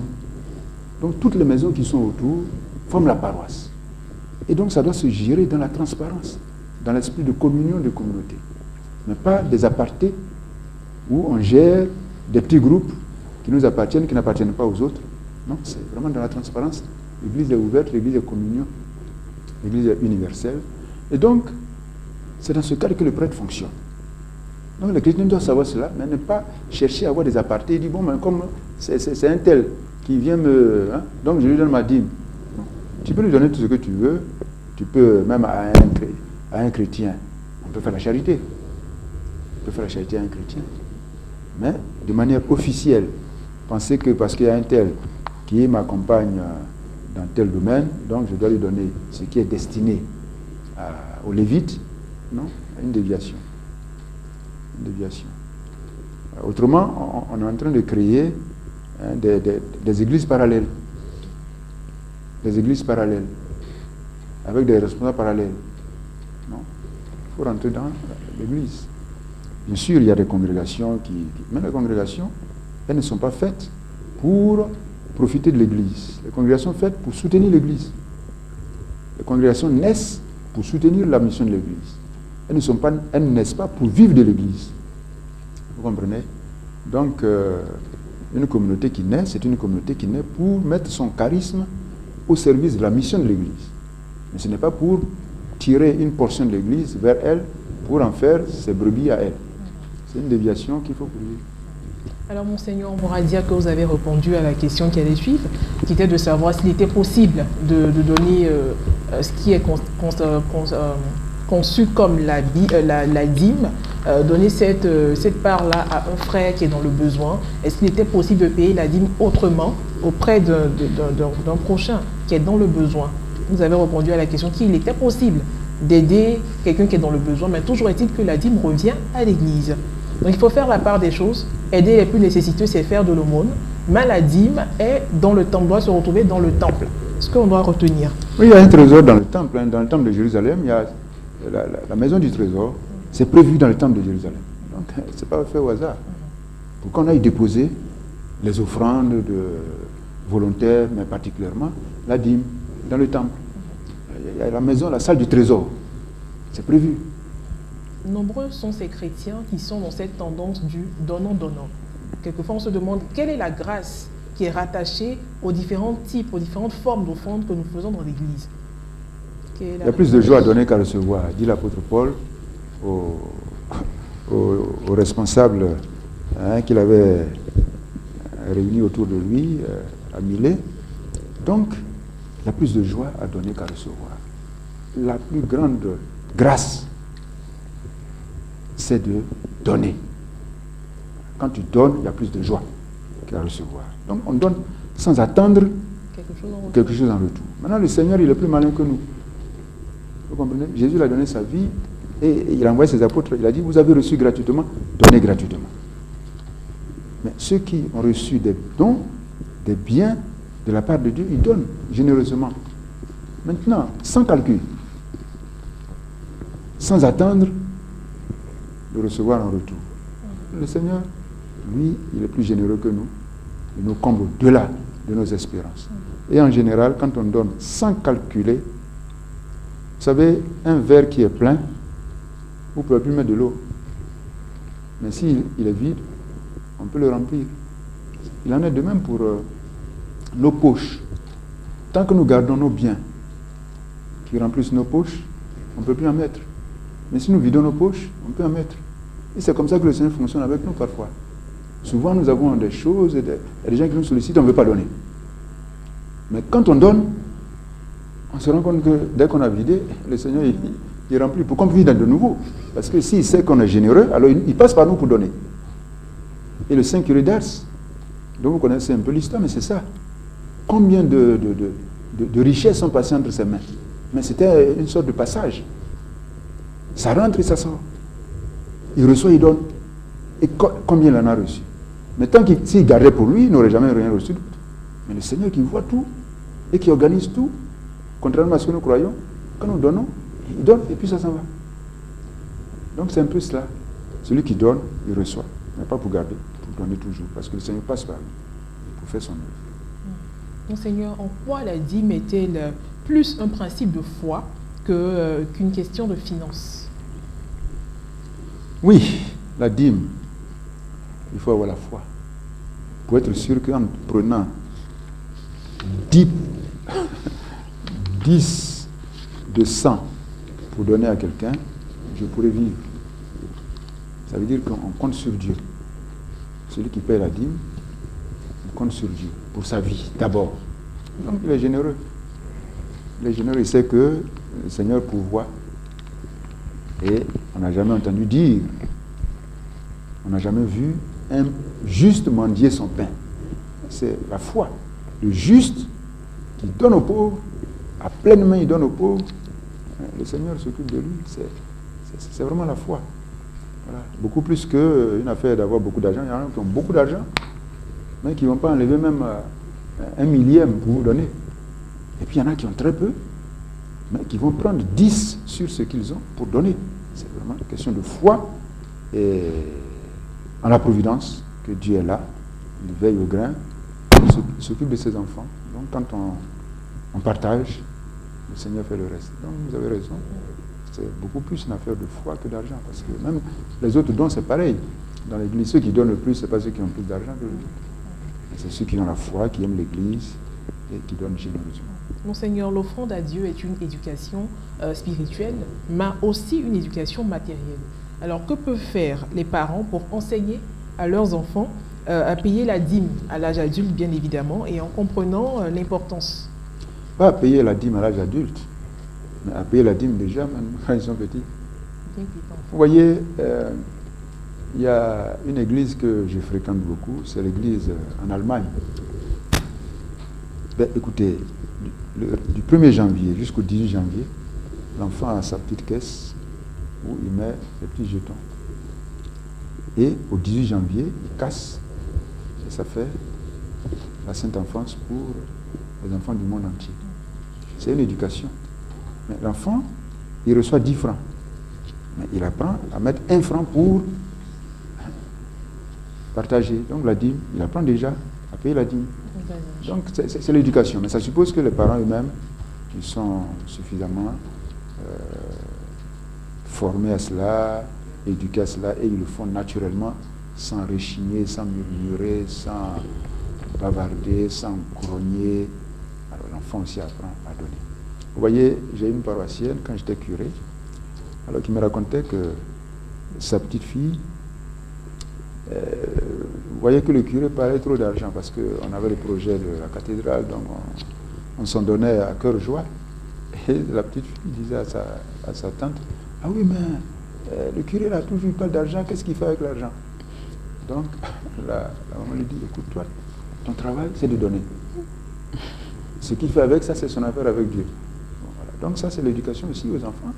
Donc toutes les maisons qui sont autour forment la paroisse. Et donc ça doit se gérer dans la transparence, dans l'esprit de communion de communauté. Mais pas des apartés où on gère des petits groupes qui nous appartiennent, qui n'appartiennent pas aux autres. Non, c'est vraiment dans la transparence. L'Église est ouverte, l'Église est communion, l'Église est universelle. Et donc, c'est dans ce cadre que le prêtre fonctionne. Donc les chrétiens doivent savoir cela, mais ne pas chercher à avoir des apartés et dire, bon, mais comme c'est un tel qui vient me... Hein, donc je lui donne ma dîme. Non. Tu peux lui donner tout ce que tu veux, tu peux même à un chrétien, on peut faire la charité. On peut faire la charité à un chrétien. Mais de manière officielle, penser que parce qu'il y a un tel qui m'accompagne dans tel domaine, donc je dois lui donner ce qui est destiné aux Lévites, non, une déviation. Une déviation. Autrement, on est en train de créer des églises parallèles. Des églises parallèles, avec des responsables parallèles. Non, il faut rentrer dans l'église. Bien sûr, il y a des congrégations mais les congrégations, elles ne sont pas faites pour profiter de l'église. Les congrégations sont faites pour soutenir l'église. Les congrégations naissent pour soutenir la mission de l'église. Elles ne naissent pas pour vivre de l'église. Vous comprenez? Donc, une communauté qui naît, c'est une communauté qui naît pour mettre son charisme au service de la mission de l'église. Mais ce n'est pas pour tirer une portion de l'église vers elle pour en faire ses brebis à elle. C'est une déviation qu'il faut courir. Alors, Monseigneur, on pourra dire que vous avez répondu à la question qui allait suivre, qui était de savoir s'il était possible de donner ce qui est conçu comme la dîme, donner cette part-là à un frère qui est dans le besoin. Est-ce qu'il était possible de payer la dîme autrement auprès d'un prochain qui est dans le besoin? Vous avez répondu à la question qu'il était possible d'aider quelqu'un qui est dans le besoin, mais toujours est-il que la dîme revient à l'Église. Donc il faut faire la part des choses. Aider les plus nécessiteux, c'est faire de l'aumône. Mais la dîme est dans le temple, doit se retrouver dans le temple. Ce qu'on doit retenir. Oui, il y a un trésor dans le temple. Dans le temple de Jérusalem, il y a la maison du trésor. C'est prévu dans le temple de Jérusalem. Donc, ce n'est pas fait au hasard. Pour qu'on aille déposer les offrandes volontaires, mais particulièrement la dîme, dans le temple. Il y a la maison, la salle du trésor. C'est prévu. Nombreux sont ces chrétiens qui sont dans cette tendance du donnant-donnant. Quelquefois, on se demande quelle est la grâce qui est rattaché aux différents types, aux différentes formes d'offrandes que nous faisons dans l'Église. Il y a plus de joie à donner qu'à recevoir, dit l'apôtre Paul au responsable qu'il avait réuni autour de lui à Milet. Donc, il y a plus de joie à donner qu'à recevoir. La plus grande grâce, c'est de donner. Quand tu donnes, il y a plus de joie qu'à recevoir. Donc, on donne sans attendre quelque chose en retour. Maintenant, le Seigneur, il est plus malin que nous. Vous comprenez? Jésus a donné sa vie et il a envoyé ses apôtres. Il a dit, vous avez reçu gratuitement, donnez gratuitement. Mais ceux qui ont reçu des dons, des biens de la part de Dieu, ils donnent généreusement. Maintenant, sans calcul, sans attendre de recevoir en retour. Le Seigneur, lui, il est plus généreux que nous. Il nous comble au-delà de nos espérances. Et en général, quand on donne sans calculer, vous savez, un verre qui est plein, vous ne pouvez plus mettre de l'eau. Mais s'il est vide, on peut le remplir. Il en est de même pour nos poches. Tant que nous gardons nos biens qui remplissent nos poches, on ne peut plus en mettre. Mais si nous vidons nos poches, on peut en mettre. Et c'est comme ça que le Seigneur fonctionne avec nous parfois. Souvent, nous avons des choses, il y a des gens qui nous sollicitent, on ne veut pas donner. Mais quand on donne, on se rend compte que dès qu'on a vidé, le Seigneur, il remplit pour qu'on puisse donner de nouveau. Parce que s'il sait qu'on est généreux, alors il passe par nous pour donner. Et le Saint curé d'Ars, dont vous connaissez un peu l'histoire, mais c'est ça. Combien de richesses sont passées entre ses mains. Mais c'était une sorte de passage. Ça rentre et ça sort. Il reçoit, il donne. Et combien il en a reçu? Mais tant s'il gardait pour lui, il n'aurait jamais rien reçu d'autre. Mais le Seigneur qui voit tout et qui organise tout, contrairement à ce que nous croyons, quand nous donnons, il donne et puis ça s'en va. Donc c'est un peu cela. Celui qui donne, il reçoit. Mais pas pour garder, pour donner toujours. Parce que le Seigneur passe par lui pour faire son œuvre. Monseigneur, en quoi la dîme est-elle plus un principe de foi qu'une question de finance? Oui, la dîme, il faut avoir la foi. Pour être sûr qu'en prenant 10 de sang pour donner à quelqu'un, je pourrais vivre. Ça veut dire qu'on compte sur Dieu. Celui qui paie la dîme, il compte sur Dieu pour sa vie, d'abord. Donc il est généreux. Il est généreux, il sait que le Seigneur pourvoit. Et on n'a jamais entendu dire, on n'a jamais vu un juste mendier son pain. C'est la foi. Le juste qui donne aux pauvres, à pleine main il donne aux pauvres. Le Seigneur s'occupe de lui. C'est vraiment la foi. Voilà. Beaucoup plus qu'une affaire d'avoir beaucoup d'argent. Il y en a qui ont beaucoup d'argent, mais qui ne vont pas enlever même un millième pour vous donner. Et puis il y en a qui ont très peu, mais qui vont prendre 10 sur ce qu'ils ont pour donner. C'est vraiment une question de foi et en la providence que Dieu est là. Il veille au grain, il s'occupe de ses enfants. Donc quand on partage, le Seigneur fait le reste. Donc vous avez raison. C'est beaucoup plus une affaire de foi que d'argent. Parce que même les autres dons, c'est pareil. Dans l'Église, ceux qui donnent le plus, ce n'est pas ceux qui ont plus d'argent que les autres. C'est ceux qui ont la foi, qui aiment l'Église et qui donnent généreusement. Monseigneur, l'offrande à Dieu est une éducation spirituelle, mais aussi une éducation matérielle. Alors, que peuvent faire les parents pour enseigner à leurs enfants à payer la dîme à l'âge adulte, bien évidemment, et en comprenant l'importance? Pas à payer la dîme à l'âge adulte, mais à payer la dîme déjà, même quand ils sont petits. Vous voyez, il y a une église que je fréquente beaucoup, c'est l'église en Allemagne. Ben, écoutez, du 1er janvier jusqu'au 18 janvier, l'enfant a sa petite caisse où il met ses petits jetons. Et au 18 janvier, il casse. Et ça fait la Sainte Enfance pour les enfants du monde entier. C'est une éducation. Mais l'enfant, il reçoit 10 francs. Mais il apprend à mettre 1 franc pour partager. Donc la dîme, il apprend déjà à payer la dîme. Donc c'est l'éducation. Mais ça suppose que les parents eux-mêmes, ils sont suffisamment formés à cela, éduqués à cela, et ils le font naturellement, sans rechigner, sans murmurer, sans bavarder, sans grogner. Alors l'enfant aussi apprend à donner. Vous voyez, j'ai une paroissienne quand j'étais curé, alors qui me racontait que sa petite fille, vous voyez que le curé parlait trop d'argent parce qu'on avait le projet de la cathédrale, donc on s'en donnait à cœur joie. Et la petite fille disait à sa tante, ah oui, mais le curé là toujours parle d'argent, qu'est-ce qu'il fait avec l'argent? Donc la maman lui dit, écoute toi, ton travail c'est de donner. Ce qu'il fait avec ça, c'est son affaire avec Dieu. Bon, voilà. Donc ça c'est l'éducation aussi aux enfants,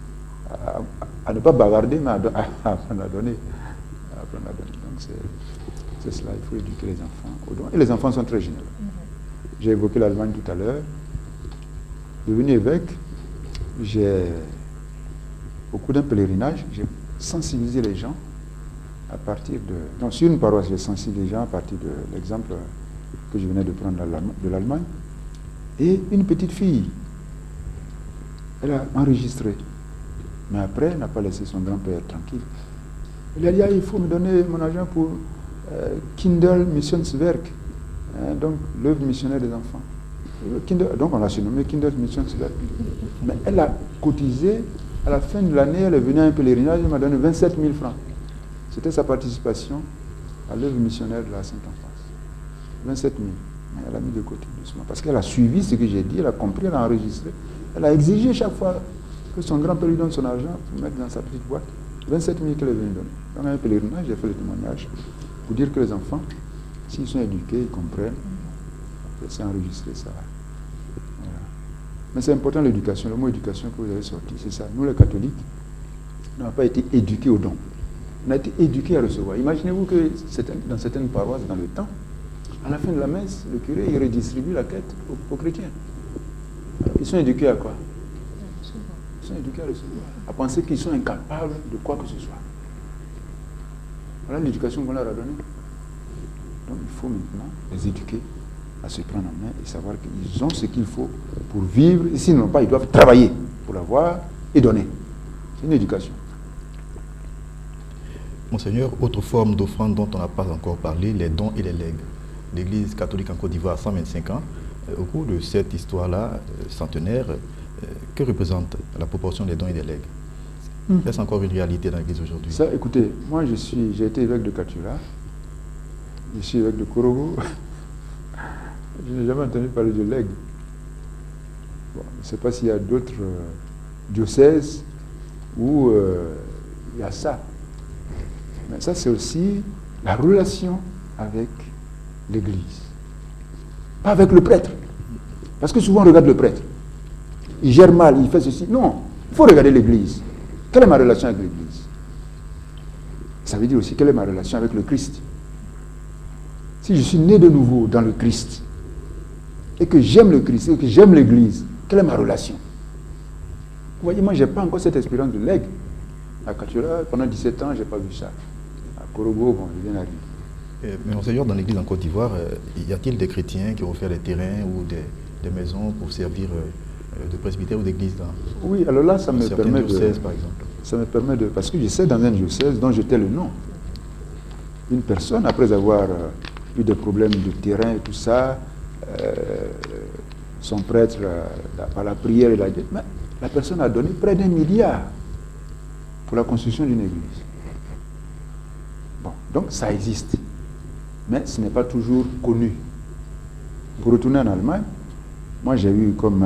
à ne pas bavarder, mais à apprendre à donner. Donc c'est cela, il faut éduquer les enfants aux dons. Et les enfants sont très généreux. J'ai évoqué l'Allemagne tout à l'heure. Devenu évêque, j'ai, au cours d'un pèlerinage, j'ai sensibilisé les gens à partir de... Donc sur une paroisse, j'ai sensibilisé les gens à partir de l'exemple que je venais de prendre de l'Allemagne. Et une petite fille, elle a enregistré. Mais après, elle n'a pas laissé son grand-père tranquille. Elle a dit, ah, il faut me donner mon argent pour Kindle Missionswerk, donc l'œuvre missionnaire des enfants. Donc on l'a surnommé Kindle Missionswerk. Mais elle a cotisé, à la fin de l'année, elle est venue à un pèlerinage, elle m'a donné 27 000 francs. C'était sa participation à l'œuvre missionnaire de la Sainte Enfance. 27 000. Mais elle a mis de côté doucement. Parce qu'elle a suivi ce que j'ai dit, elle a compris, elle a enregistré. Elle a exigé chaque fois que son grand-père lui donne son argent pour mettre dans sa petite boîte. 27 000 qu'elle est venue donner. Dans un pèlerinage, j'ai fait le témoignage pour dire que les enfants, s'ils sont éduqués, ils comprennent. C'est enregistré ça. Voilà. Mais c'est important l'éducation. Le mot éducation que vous avez sorti, c'est ça. Nous les catholiques, on n'a pas été éduqués au don. On a été éduqués à recevoir. Imaginez-vous que dans certaines paroisses, dans le temps, à la fin de la messe, le curé il redistribue la quête aux chrétiens. Alors, ils sont éduqués à quoi? Ils sont éduqués à recevoir, à penser qu'ils sont incapables de quoi que ce soit. Voilà l'éducation qu'on leur a donnée. Donc il faut maintenant les éduquer à se prendre en main et savoir qu'ils ont ce qu'il faut pour vivre. Et s'ils n'ont pas, ils doivent travailler pour l'avoir et donner. C'est une éducation. Monseigneur, autre forme d'offrande dont on n'a pas encore parlé, les dons et les legs. L'Église catholique en Côte d'Ivoire a 125 ans. Au cours de cette histoire-là, centenaire, que représente la proportion des dons et des legs? Est-ce encore une réalité dans l'Église aujourd'hui? Ça, écoutez, moi j'ai été évêque de Katula, je suis évêque de Korogo. Je n'ai jamais entendu parler de legs. Bon, je ne sais pas s'il y a d'autres diocèses où il y a ça. Mais ça, c'est aussi la relation avec l'Église. Pas avec le prêtre. Parce que souvent on regarde le prêtre. Il gère mal, il fait ceci. Non, il faut regarder l'Église. Quelle est ma relation avec l'Église? Ça veut dire aussi quelle est ma relation avec le Christ. Si je suis né de nouveau dans le Christ, et que j'aime le Christ, et que j'aime l'Église, quelle est ma relation? Vous voyez, moi, je n'ai pas encore cette expérience de legs. À Katula, pendant 17 ans, je n'ai pas vu ça. À Korogo, bon, je viens d'arriver. Mais Monseigneur, dans l'Église en Côte d'Ivoire, y a-t-il des chrétiens qui ont offert des terrains ou des maisons pour servir de presbytère ou d'église dans Oui, alors là, ça me permet diocèses, par exemple. Ça me permet de... Parce que je sais dans un diocèse dont j'étais le nom, une personne, après avoir eu des problèmes de terrain et tout ça, son prêtre, par la prière, il a dit, mais la personne a donné près d'1 milliard pour la construction d'une église. Bon, donc ça existe. Mais ce n'est pas toujours connu. Pour retourner en Allemagne, moi j'ai eu comme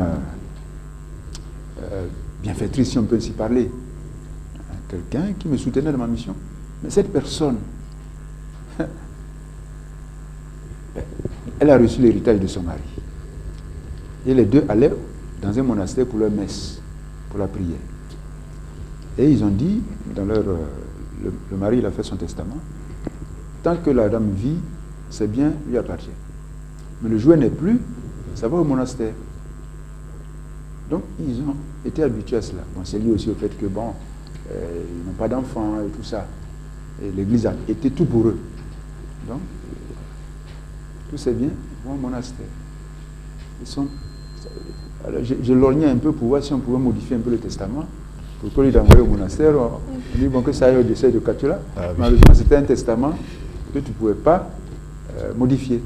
bienfaitrice, si on peut ainsi parler, quelqu'un qui me soutenait dans ma mission. Mais cette personne, elle a reçu l'héritage de son mari. Et les deux allaient dans un monastère pour leur messe, pour la prière. Et ils ont dit, dans leur, le mari il a fait son testament, tant que la dame vit, c'est bien, lui appartient. Mais le jour n'est plus, ça va au monastère. Donc ils ont été habitués à cela. Bon, c'est lié aussi au fait que bon, ils n'ont pas d'enfants et tout ça. Et l'église a été tout pour eux. Donc, tout c'est bien, vont au monastère. Ils sont... Alors, je lorgnais un peu pour voir si on pouvait modifier un peu le testament. Pour que lui d'envoyer au monastère, on dit bon, que ça aille au décès de Katula. Malheureusement, c'était un testament que tu ne pouvais pas modifier.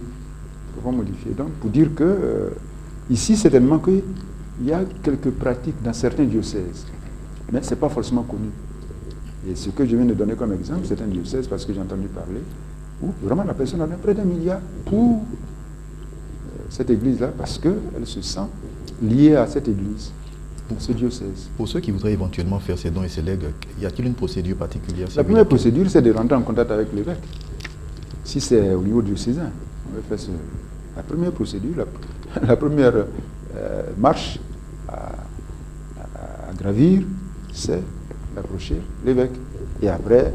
Nous pouvons modifier. Donc, pour dire que, ici, certainement qu'il y a quelques pratiques dans certains diocèses, mais ce n'est pas forcément connu. Et ce que je viens de donner comme exemple, c'est un diocèse, parce que j'ai entendu parler, où vraiment la personne a donné près d'1 milliard pour cette église-là, parce qu'elle se sent liée à cette église, ce diocèse. Pour ceux qui voudraient éventuellement faire ces dons et ces legs, y a-t-il une procédure particulière? La première procédure, c'est de rentrer en contact avec l'évêque. Si c'est au niveau diocésain, on va faire la première procédure, la première marche à gravir, c'est d'approcher l'évêque. Et après,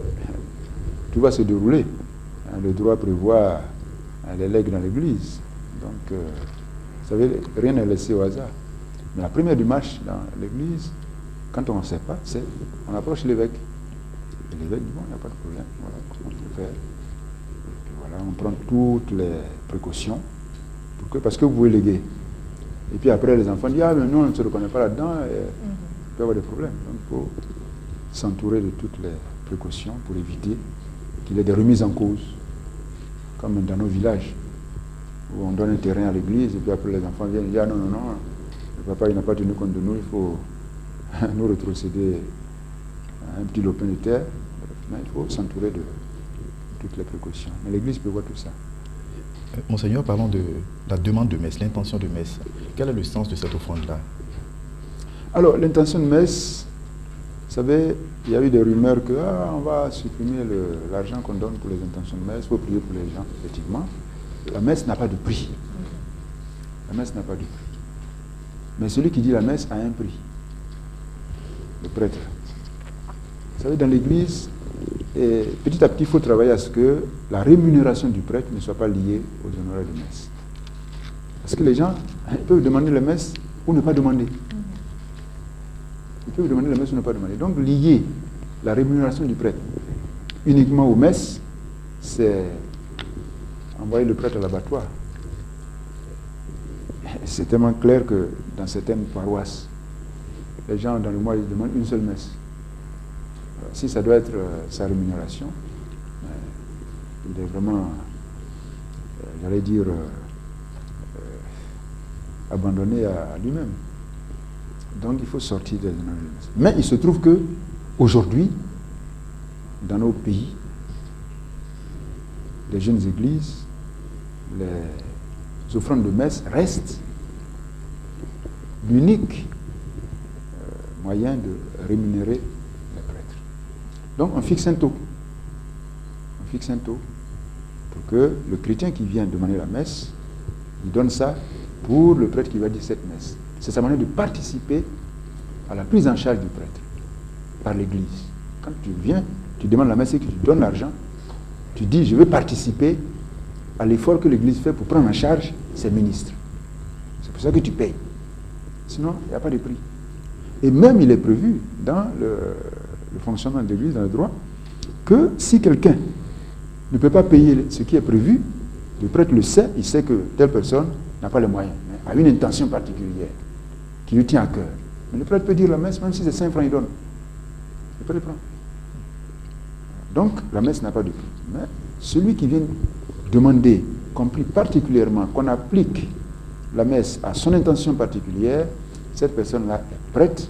tout va se dérouler. Le droit prévoit les legs dans l'église. Donc, vous savez, rien n'est laissé au hasard. Mais la première démarche dans l'église, quand on ne sait pas, c'est on approche l'évêque. Et l'évêque dit, bon, il n'y a pas de problème, voilà comment on peut faire. Et voilà, on prend toutes les précautions, parce que vous pouvez léguer. Et puis après, les enfants disent, ah, mais nous, on ne se reconnaît pas là-dedans, et il peut y avoir des problèmes. Donc, il faut s'entourer de toutes les précautions pour éviter qu'il y ait des remises en cause, comme dans nos villages, où on donne un terrain à l'église, et puis après, les enfants viennent et disent, ah, non, le papa, il n'a pas tenu compte de nous, il faut nous rétrocéder un petit lopin de terre. Mais il faut s'entourer de toutes les précautions. Mais l'église peut voir tout ça. Monseigneur, parlons de la demande de messe, l'intention de messe. Quel est le sens de cette offrande-là? Alors, l'intention de messe, vous savez, il y a eu des rumeurs que on va supprimer l'argent qu'on donne pour les intentions de messe, il faut prier pour les gens, effectivement. La messe n'a pas de prix. La messe n'a pas de prix. Mais celui qui dit la messe a un prix. Le prêtre. Vous savez, dans l'église, petit à petit, il faut travailler à ce que la rémunération du prêtre ne soit pas liée aux honoraires de messe. Parce que les gens peuvent demander la messe ou ne pas demander. Ils peuvent demander la messe ou ne pas demander. Donc, lier la rémunération du prêtre uniquement aux messes, c'est envoyer le prêtre à l'abattoir. C'est tellement clair que dans certaines paroisses, les gens, dans le mois, ils demandent une seule messe. Si ça doit être sa rémunération, il est vraiment, j'allais dire, abandonné à lui-même. Donc il faut sortir des honoraires de messe. Mais il se trouve que aujourd'hui, dans nos pays, les jeunes églises, les offrandes de messe restent l'unique moyen de rémunérer les prêtres. Donc on fixe un taux. On fixe un taux pour que le chrétien qui vient demander la messe, il donne ça pour le prêtre qui va dire cette messe. C'est sa manière de participer à la prise en charge du prêtre par l'Église. Quand tu viens, tu demandes la messe et que tu donnes l'argent, tu dis je veux participer à l'effort que l'Église fait pour prendre en charge ses ministres. C'est pour ça que tu payes. Sinon, il n'y a pas de prix. Et même il est prévu dans le fonctionnement de l'Église, dans le droit, que si quelqu'un ne peut pas payer ce qui est prévu, le prêtre le sait, il sait que telle personne n'a pas les moyens, mais a une intention particulière qui lui tient à cœur. Mais le prêtre peut dire la messe, même si c'est 5 francs, il donne. Le prêtre prend. Donc, la messe n'a pas de prix. Mais celui qui vient demander, compris particulièrement, qu'on applique la messe à son intention particulière, cette personne-là est prête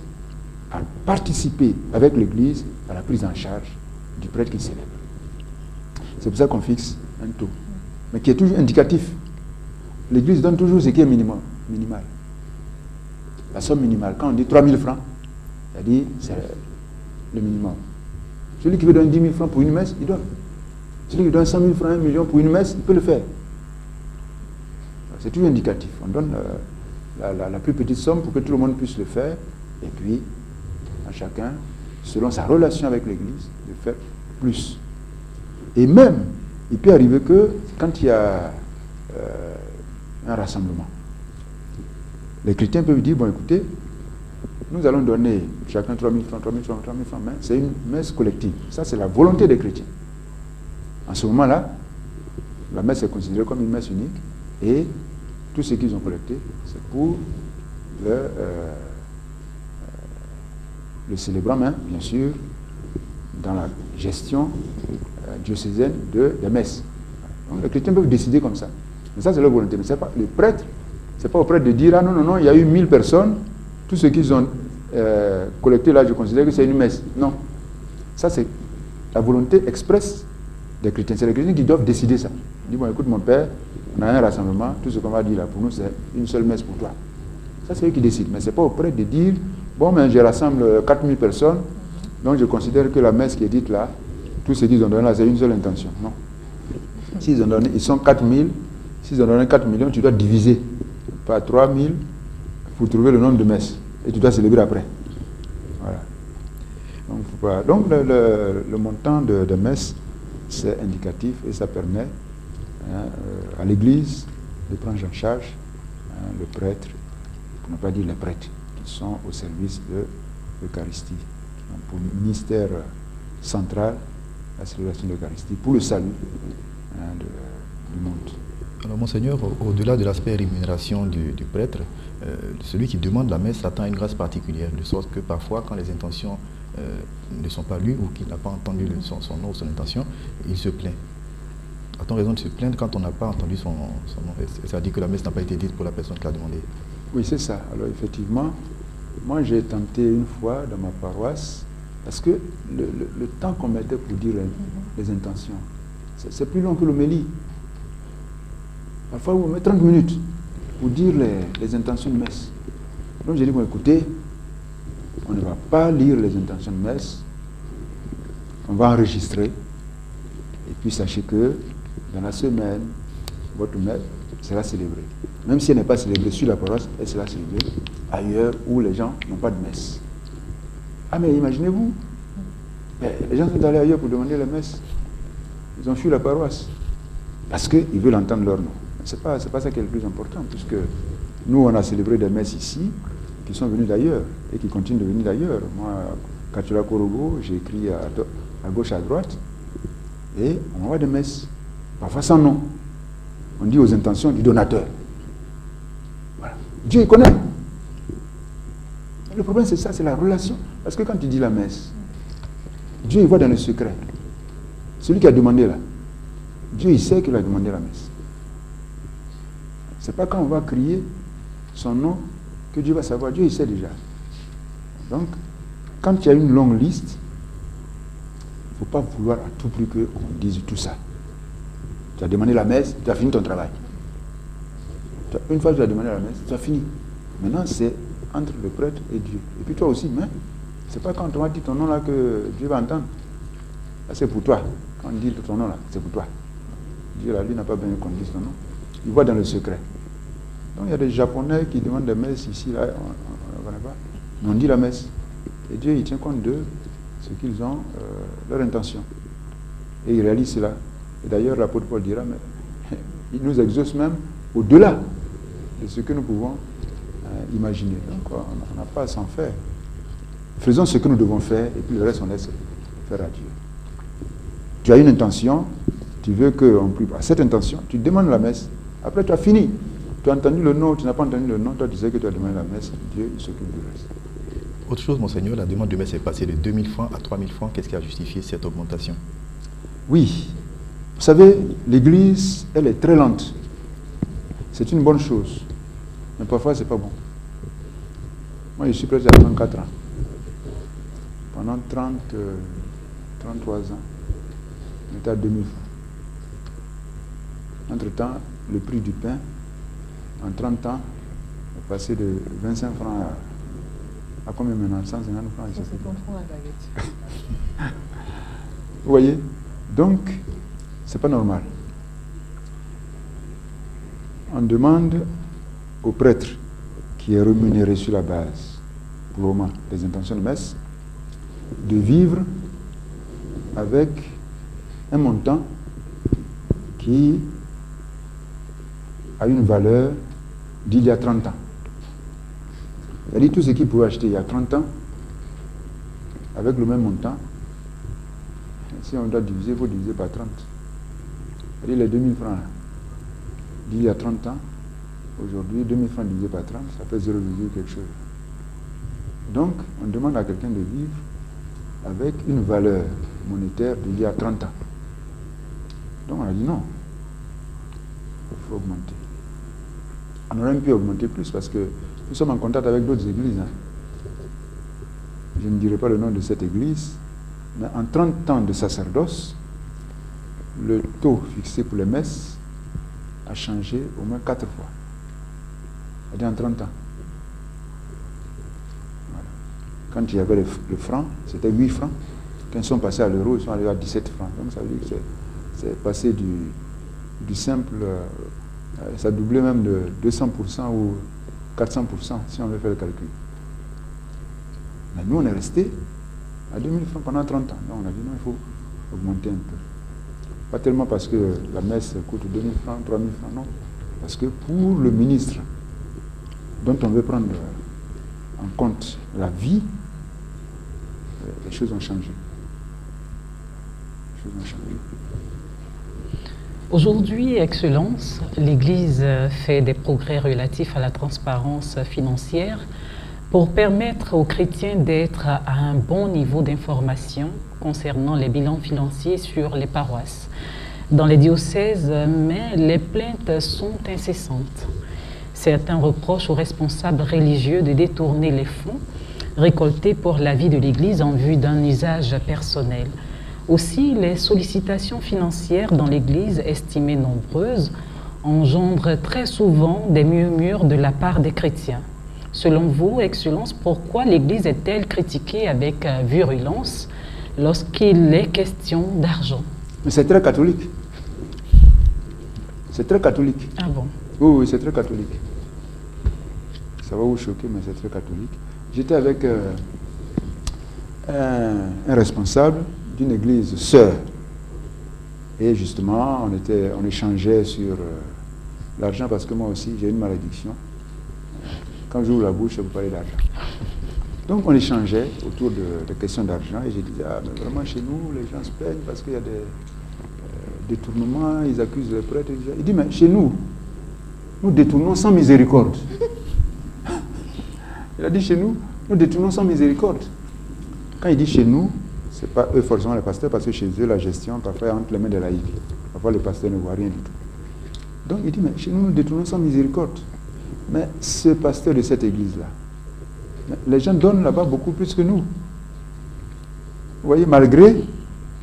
à participer avec l'Église à la prise en charge du prêtre qui célèbre. C'est pour ça qu'on fixe un taux, mais qui est toujours indicatif. L'Église donne toujours ce qui est minimal. La somme minimale. Quand on dit 3 000 francs, c'est-à-dire c'est le minimum. Celui qui veut donner 10 000 francs pour une messe, il donne. Celui qui donne 100 000 francs, 1 million pour une messe, il peut le faire. C'est toujours indicatif. On donne la plus petite somme pour que tout le monde puisse le faire, et puis à chacun, selon sa relation avec l'Église, de faire plus. Et même, il peut arriver que quand il y a un rassemblement, les chrétiens peuvent dire, bon écoutez, nous allons donner chacun 3 000 francs, 3 000 francs, 3 000 francs, mais c'est une messe collective. Ça, c'est la volonté des chrétiens. En ce moment-là, la messe est considérée comme une messe unique, et tout ce qu'ils ont collecté, c'est pour le célébrant, mais bien sûr, dans la gestion diocésaine des messes. Donc les chrétiens peuvent décider comme ça. Mais ça, c'est leur volonté. Mais c'est pas le prêtre, c'est pas au prêtre de dire, ah non, non, non, il y a eu 1000 personnes, tout ce qu'ils ont collecté là, je considère que c'est une messe. Non. Ça, c'est la volonté expresse des chrétiens. C'est les chrétiens qui doivent décider ça. Ils disent, bon, écoute, mon père, on a un rassemblement, tout ce qu'on va dire là, pour nous, c'est une seule messe pour toi. Ça, c'est eux qui décident. Mais ce n'est pas au prêtre de dire, bon, mais je rassemble 4000 personnes, donc je considère que la messe qui est dite là, tout ce qu'ils ont donné là, c'est une seule intention. Non. S'ils ont donné, ils sont 4000, s'ils ont donné 4 millions, tu dois diviser par 3000 pour trouver le nombre de messes. Et tu dois célébrer après. Voilà. Donc le montant de messes, c'est indicatif et ça permet à l'Église de prendre en charge le prêtre, pour ne pas dire les prêtres, qui sont au service de l'Eucharistie. Pour le ministère central, la célébration de l'Eucharistie, pour le salut du monde. Alors, Monseigneur, au-delà de l'aspect rémunération du prêtre, celui qui demande la messe attend une grâce particulière, de sorte que parfois, quand les intentions ne sont pas lues ou qu'il n'a pas entendu son nom ou son intention, il se plaint. A-t-on raison de se plaindre quand on n'a pas entendu son nom? C'est-à-dire que la messe n'a pas été dite pour la personne qui l'a demandé. Oui, c'est ça. Alors, effectivement, moi, j'ai tenté une fois dans ma paroisse, parce que le temps qu'on mettait pour dire les intentions, c'est plus long que l'homélie. Parfois, vous mettez 30 minutes pour dire les intentions de messe. Donc, j'ai dit, bon, écoutez, on ne va pas lire les intentions de messe, on va enregistrer, et puis sachez que dans la semaine, votre messe sera célébrée. Même si elle n'est pas célébrée sur la paroisse, elle sera célébrée ailleurs où les gens n'ont pas de messe. Ah, mais imaginez-vous, les gens sont allés ailleurs pour demander la messe. Ils ont fui la paroisse parce qu'ils veulent entendre leur nom. Ce n'est pas ça qui est le plus important, puisque nous, on a célébré des messes ici qui sont venus d'ailleurs et qui continuent de venir d'ailleurs. Moi, Katula Korogo, j'ai écrit à gauche, à droite, et on envoie des messes, parfois sans nom. On dit aux intentions du donateur. Voilà. Dieu, il connaît. Le problème, c'est ça, c'est la relation. Parce que quand tu dis la messe, Dieu, il voit dans le secret. Celui qui a demandé là, Dieu, il sait qu'il a demandé la messe. Ce n'est pas quand on va crier son nom que Dieu va savoir. Dieu, il sait déjà. Donc, quand il y a une longue liste, il ne faut pas vouloir à tout prix qu'on dise tout ça. Tu as demandé la messe, tu as fini ton travail. Une fois que tu as demandé la messe, tu as fini. Maintenant, c'est entre le prêtre et Dieu. Et puis toi aussi, mais ce n'est pas quand on va dire ton nom là que Dieu va entendre. Là, c'est pour toi. Quand on dit ton nom là, c'est pour toi. Dieu là, lui n'a pas besoin qu'on dise ton nom. Il voit dans le secret. Donc il y a des Japonais qui demandent des messes ici, là, on ne connaît pas. Mais on dit la messe. Et Dieu, il tient compte de ce qu'ils ont, leur intention. Et il réalise cela. Et d'ailleurs, l'apôtre Paul dira, mais il nous exauce même au-delà de ce que nous pouvons imaginer. Donc on n'a pas à s'en faire. Faisons ce que nous devons faire et puis le reste, on laisse faire à Dieu. Tu as une intention, tu veux qu'on prie à cette intention, tu demandes la messe, après tu as fini. Tu as entendu le nom, tu n'as pas entendu le nom, toi tu sais que tu as demandé la messe, Dieu il s'occupe du reste. Autre chose, Monseigneur, la demande de messe est passée de 2000 francs à 3000 francs. Qu'est-ce qui a justifié cette augmentation? Oui, vous savez, l'Église, elle est très lente. C'est une bonne chose, mais parfois c'est pas bon. Moi je suis presque à 34 ans. Pendant 33 ans, on était à 2000 francs. Entre-temps, le prix du pain, en 30 ans, est passé de 25 francs à combien maintenant? 150 francs. 150 francs la baguette. Vous voyez? Donc, c'est pas normal. On demande au prêtre qui est rémunéré sur la base, pour le moment, des intentions de messe, de vivre avec un montant qui a une valeur d'il y a 30 ans. C'est-à-dire tout ce qu'il pouvait acheter il y a 30 ans, avec le même montant, si on doit diviser, il faut diviser par 30. C'est-à-dire les 2000 francs d'il y a 30 ans, aujourd'hui, 2000 francs divisé par 30, ça fait 0, quelque chose. Donc, on demande à quelqu'un de vivre avec une valeur monétaire d'il y a 30 ans. Donc, on a dit non. Il faut augmenter. On aurait même pu augmenter plus parce que nous sommes en contact avec d'autres églises. Hein. Je ne dirai pas le nom de cette église, mais en 30 ans de sacerdoce, le taux fixé pour les messes a changé au moins 4 fois. C'est-à-dire en 30 ans. Voilà. Quand il y avait le franc, c'était 8 francs. Quand ils sont passés à l'euro, ils sont arrivés à 17 francs. Donc ça veut dire que c'est passé du simple, ça a doublé même de 200% ou 400% si on veut faire le calcul. Mais nous, on est resté à 2000 francs pendant 30 ans. Donc on a dit non, il faut augmenter un peu. Pas tellement parce que la messe coûte 2000 francs, 3000 francs, non. Parce que pour le ministre dont on veut prendre en compte la vie, les choses ont changé. Aujourd'hui, Excellence, l'Église fait des progrès relatifs à la transparence financière pour permettre aux chrétiens d'être à un bon niveau d'information concernant les bilans financiers sur les paroisses. Dans les diocèses, mais les plaintes sont incessantes. Certains reprochent aux responsables religieux de détourner les fonds récoltés pour la vie de l'Église en vue d'un usage personnel. Aussi, les sollicitations financières dans l'Église, estimées nombreuses, engendrent très souvent des murmures de la part des chrétiens. Selon vous, Excellence, pourquoi l'Église est-elle critiquée avec virulence lorsqu'il est question d'argent? Mais c'est très catholique. C'est très catholique. Ah bon? Oui, c'est très catholique. Ça va vous choquer, mais c'est très catholique. J'étais avec un responsable d'une église sœur. Et justement, on échangeait sur l'argent parce que moi aussi, j'ai une malédiction. Quand j'ouvre la bouche, je vous parler d'argent. Donc on échangeait autour de questions d'argent et je disais, ah, mais vraiment chez nous, les gens se plaignent parce qu'il y a des détournements, ils accusent les prêtres. Il dit, mais chez nous, nous détournons sans miséricorde. Il a dit, chez nous, nous détournons sans miséricorde. Quand il dit chez nous, ce n'est pas eux forcément les pasteurs, parce que chez eux, la gestion, parfois, est entre les mains des laïcs. Parfois, les pasteurs ne voient rien du tout. Donc, il dit, mais chez nous, nous détournons sans miséricorde. Mais ce pasteur de cette église-là, les gens donnent là-bas beaucoup plus que nous. Vous voyez, malgré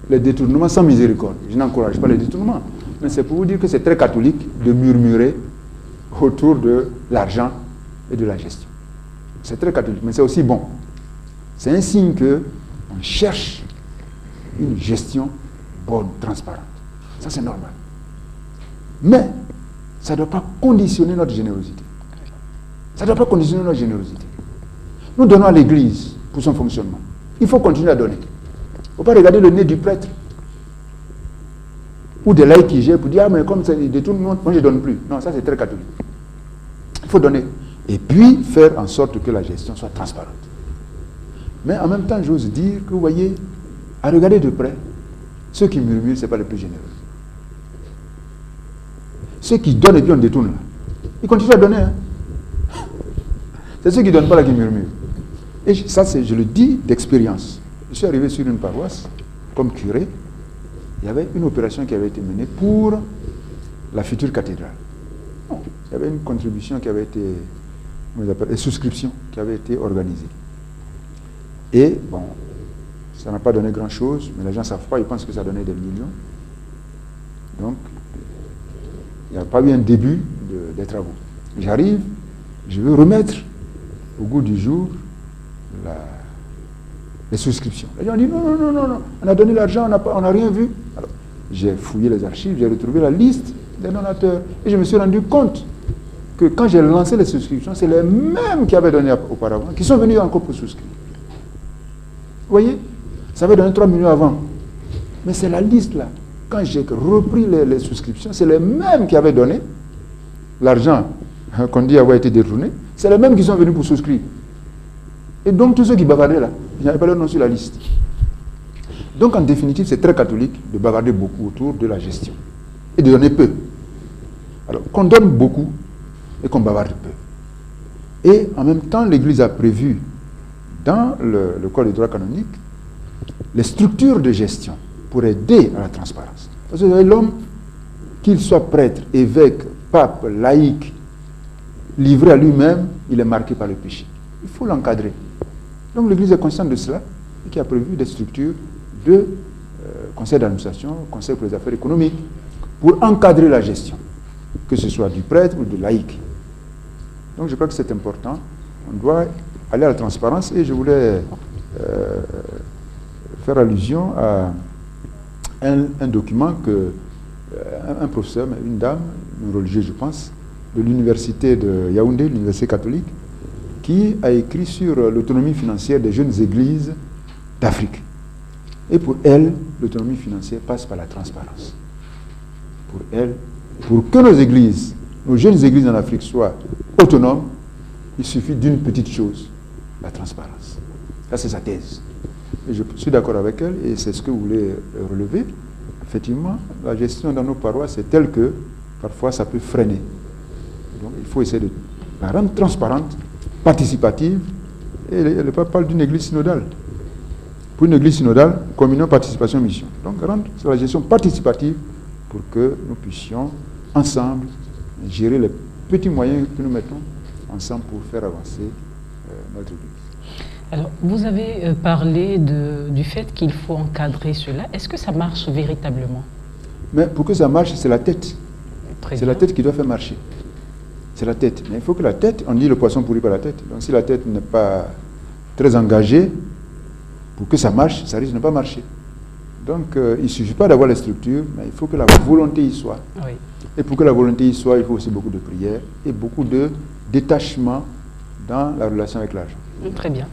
les détournements sans miséricorde. Je n'encourage pas les détournements. Mais c'est pour vous dire que c'est très catholique de murmurer autour de l'argent et de la gestion. C'est très catholique, mais c'est aussi bon. C'est un signe qu'on cherche une gestion bonne, transparente. Ça, c'est normal. Mais ça ne doit pas conditionner notre générosité. Ça ne doit pas conditionner notre générosité. Nous donnons à l'Église pour son fonctionnement. Il faut continuer à donner. Il ne faut pas regarder le nez du prêtre ou des laïcs qui gèrent pour dire, ah, mais comme ça, de tout le monde, moi je ne donne plus. Non, ça c'est très catholique. Il faut donner. Et puis faire en sorte que la gestion soit transparente. Mais en même temps, j'ose dire que vous voyez, à regarder de près, ceux qui murmurent, ce n'est pas les plus généreux. Ceux qui donnent et puis on détourne là, ils continuent à donner. Hein. C'est ceux qui ne donnent pas là qui murmurent. Et ça, je le dis d'expérience. Je suis arrivé sur une paroisse, comme curé, il y avait une opération qui avait été menée pour la future cathédrale. Non, il y avait une contribution qui avait été, une souscription qui avait été organisée. Et bon, ça n'a pas donné grand-chose, mais les gens ne savent pas, ils pensent que ça donnait des millions. Donc, il n'y a pas eu un début des travaux. J'arrive, je veux remettre au goût du jour les souscriptions. Les gens ont dit non, on a donné l'argent, on n'a rien vu. Alors, j'ai fouillé les archives, j'ai retrouvé la liste des donateurs et je me suis rendu compte que quand j'ai lancé les souscriptions, c'est les mêmes qui avaient donné auparavant, qui sont venus encore pour souscrire. Vous voyez, ça avait donné 3 millions avant. Mais c'est la liste là. Quand j'ai repris les souscriptions, c'est les mêmes qui avaient donné l'argent qu'on dit avoir été détourné. C'est les mêmes qui sont venus pour souscrire. Et donc tous ceux qui bavardaient là, il n'y avait pas leur nom sur la liste. Donc en définitive, c'est très catholique de bavarder beaucoup autour de la gestion. Et de donner peu. Alors qu'on donne beaucoup et qu'on bavarde peu. Et en même temps, l'Église a prévu dans le Code de droit canonique les structures de gestion pour aider à la transparence. Parce que l'homme, qu'il soit prêtre, évêque, pape laïque, livré à lui-même, il est marqué par le péché. Il faut l'encadrer. Donc l'Église est consciente de cela et qui a prévu des structures de conseil d'administration, conseil pour les affaires économiques, pour encadrer la gestion, que ce soit du prêtre ou du laïc. Donc je crois que c'est important. On doit aller à la transparence et je voulais faire allusion à un document que un professeur, une dame, une religieuse je pense, de l'université de Yaoundé, l'université catholique, qui a écrit sur l'autonomie financière des jeunes églises d'Afrique. Et pour elle, l'autonomie financière passe par la transparence. Pour elle, pour que nos églises, nos jeunes églises en Afrique soient autonomes, il suffit d'une petite chose, la transparence. Ça, c'est sa thèse. Et je suis d'accord avec elle, et c'est ce que vous voulez relever. Effectivement, la gestion dans nos paroisses est telle que, parfois, ça peut freiner. Donc, il faut essayer de la rendre transparente, participative, et le pape parle d'une église synodale. Pour une église synodale, communion, participation, mission. Donc, rendre la gestion participative pour que nous puissions, ensemble, gérer les petits moyens que nous mettons ensemble pour faire avancer notre église. Alors, vous avez parlé du fait qu'il faut encadrer cela. Est-ce que ça marche véritablement? Mais pour que ça marche, c'est la tête. C'est la tête qui doit faire marcher. C'est la tête. Mais il faut que la tête, on dit le poisson pourrit par la tête. Donc si la tête n'est pas très engagée, pour que ça marche, ça risque de ne pas marcher. Donc il ne suffit pas d'avoir les structures, mais il faut que la volonté y soit. Oui. Et pour que la volonté y soit, il faut aussi beaucoup de prières et beaucoup de détachement dans la relation avec l'argent. Très bien.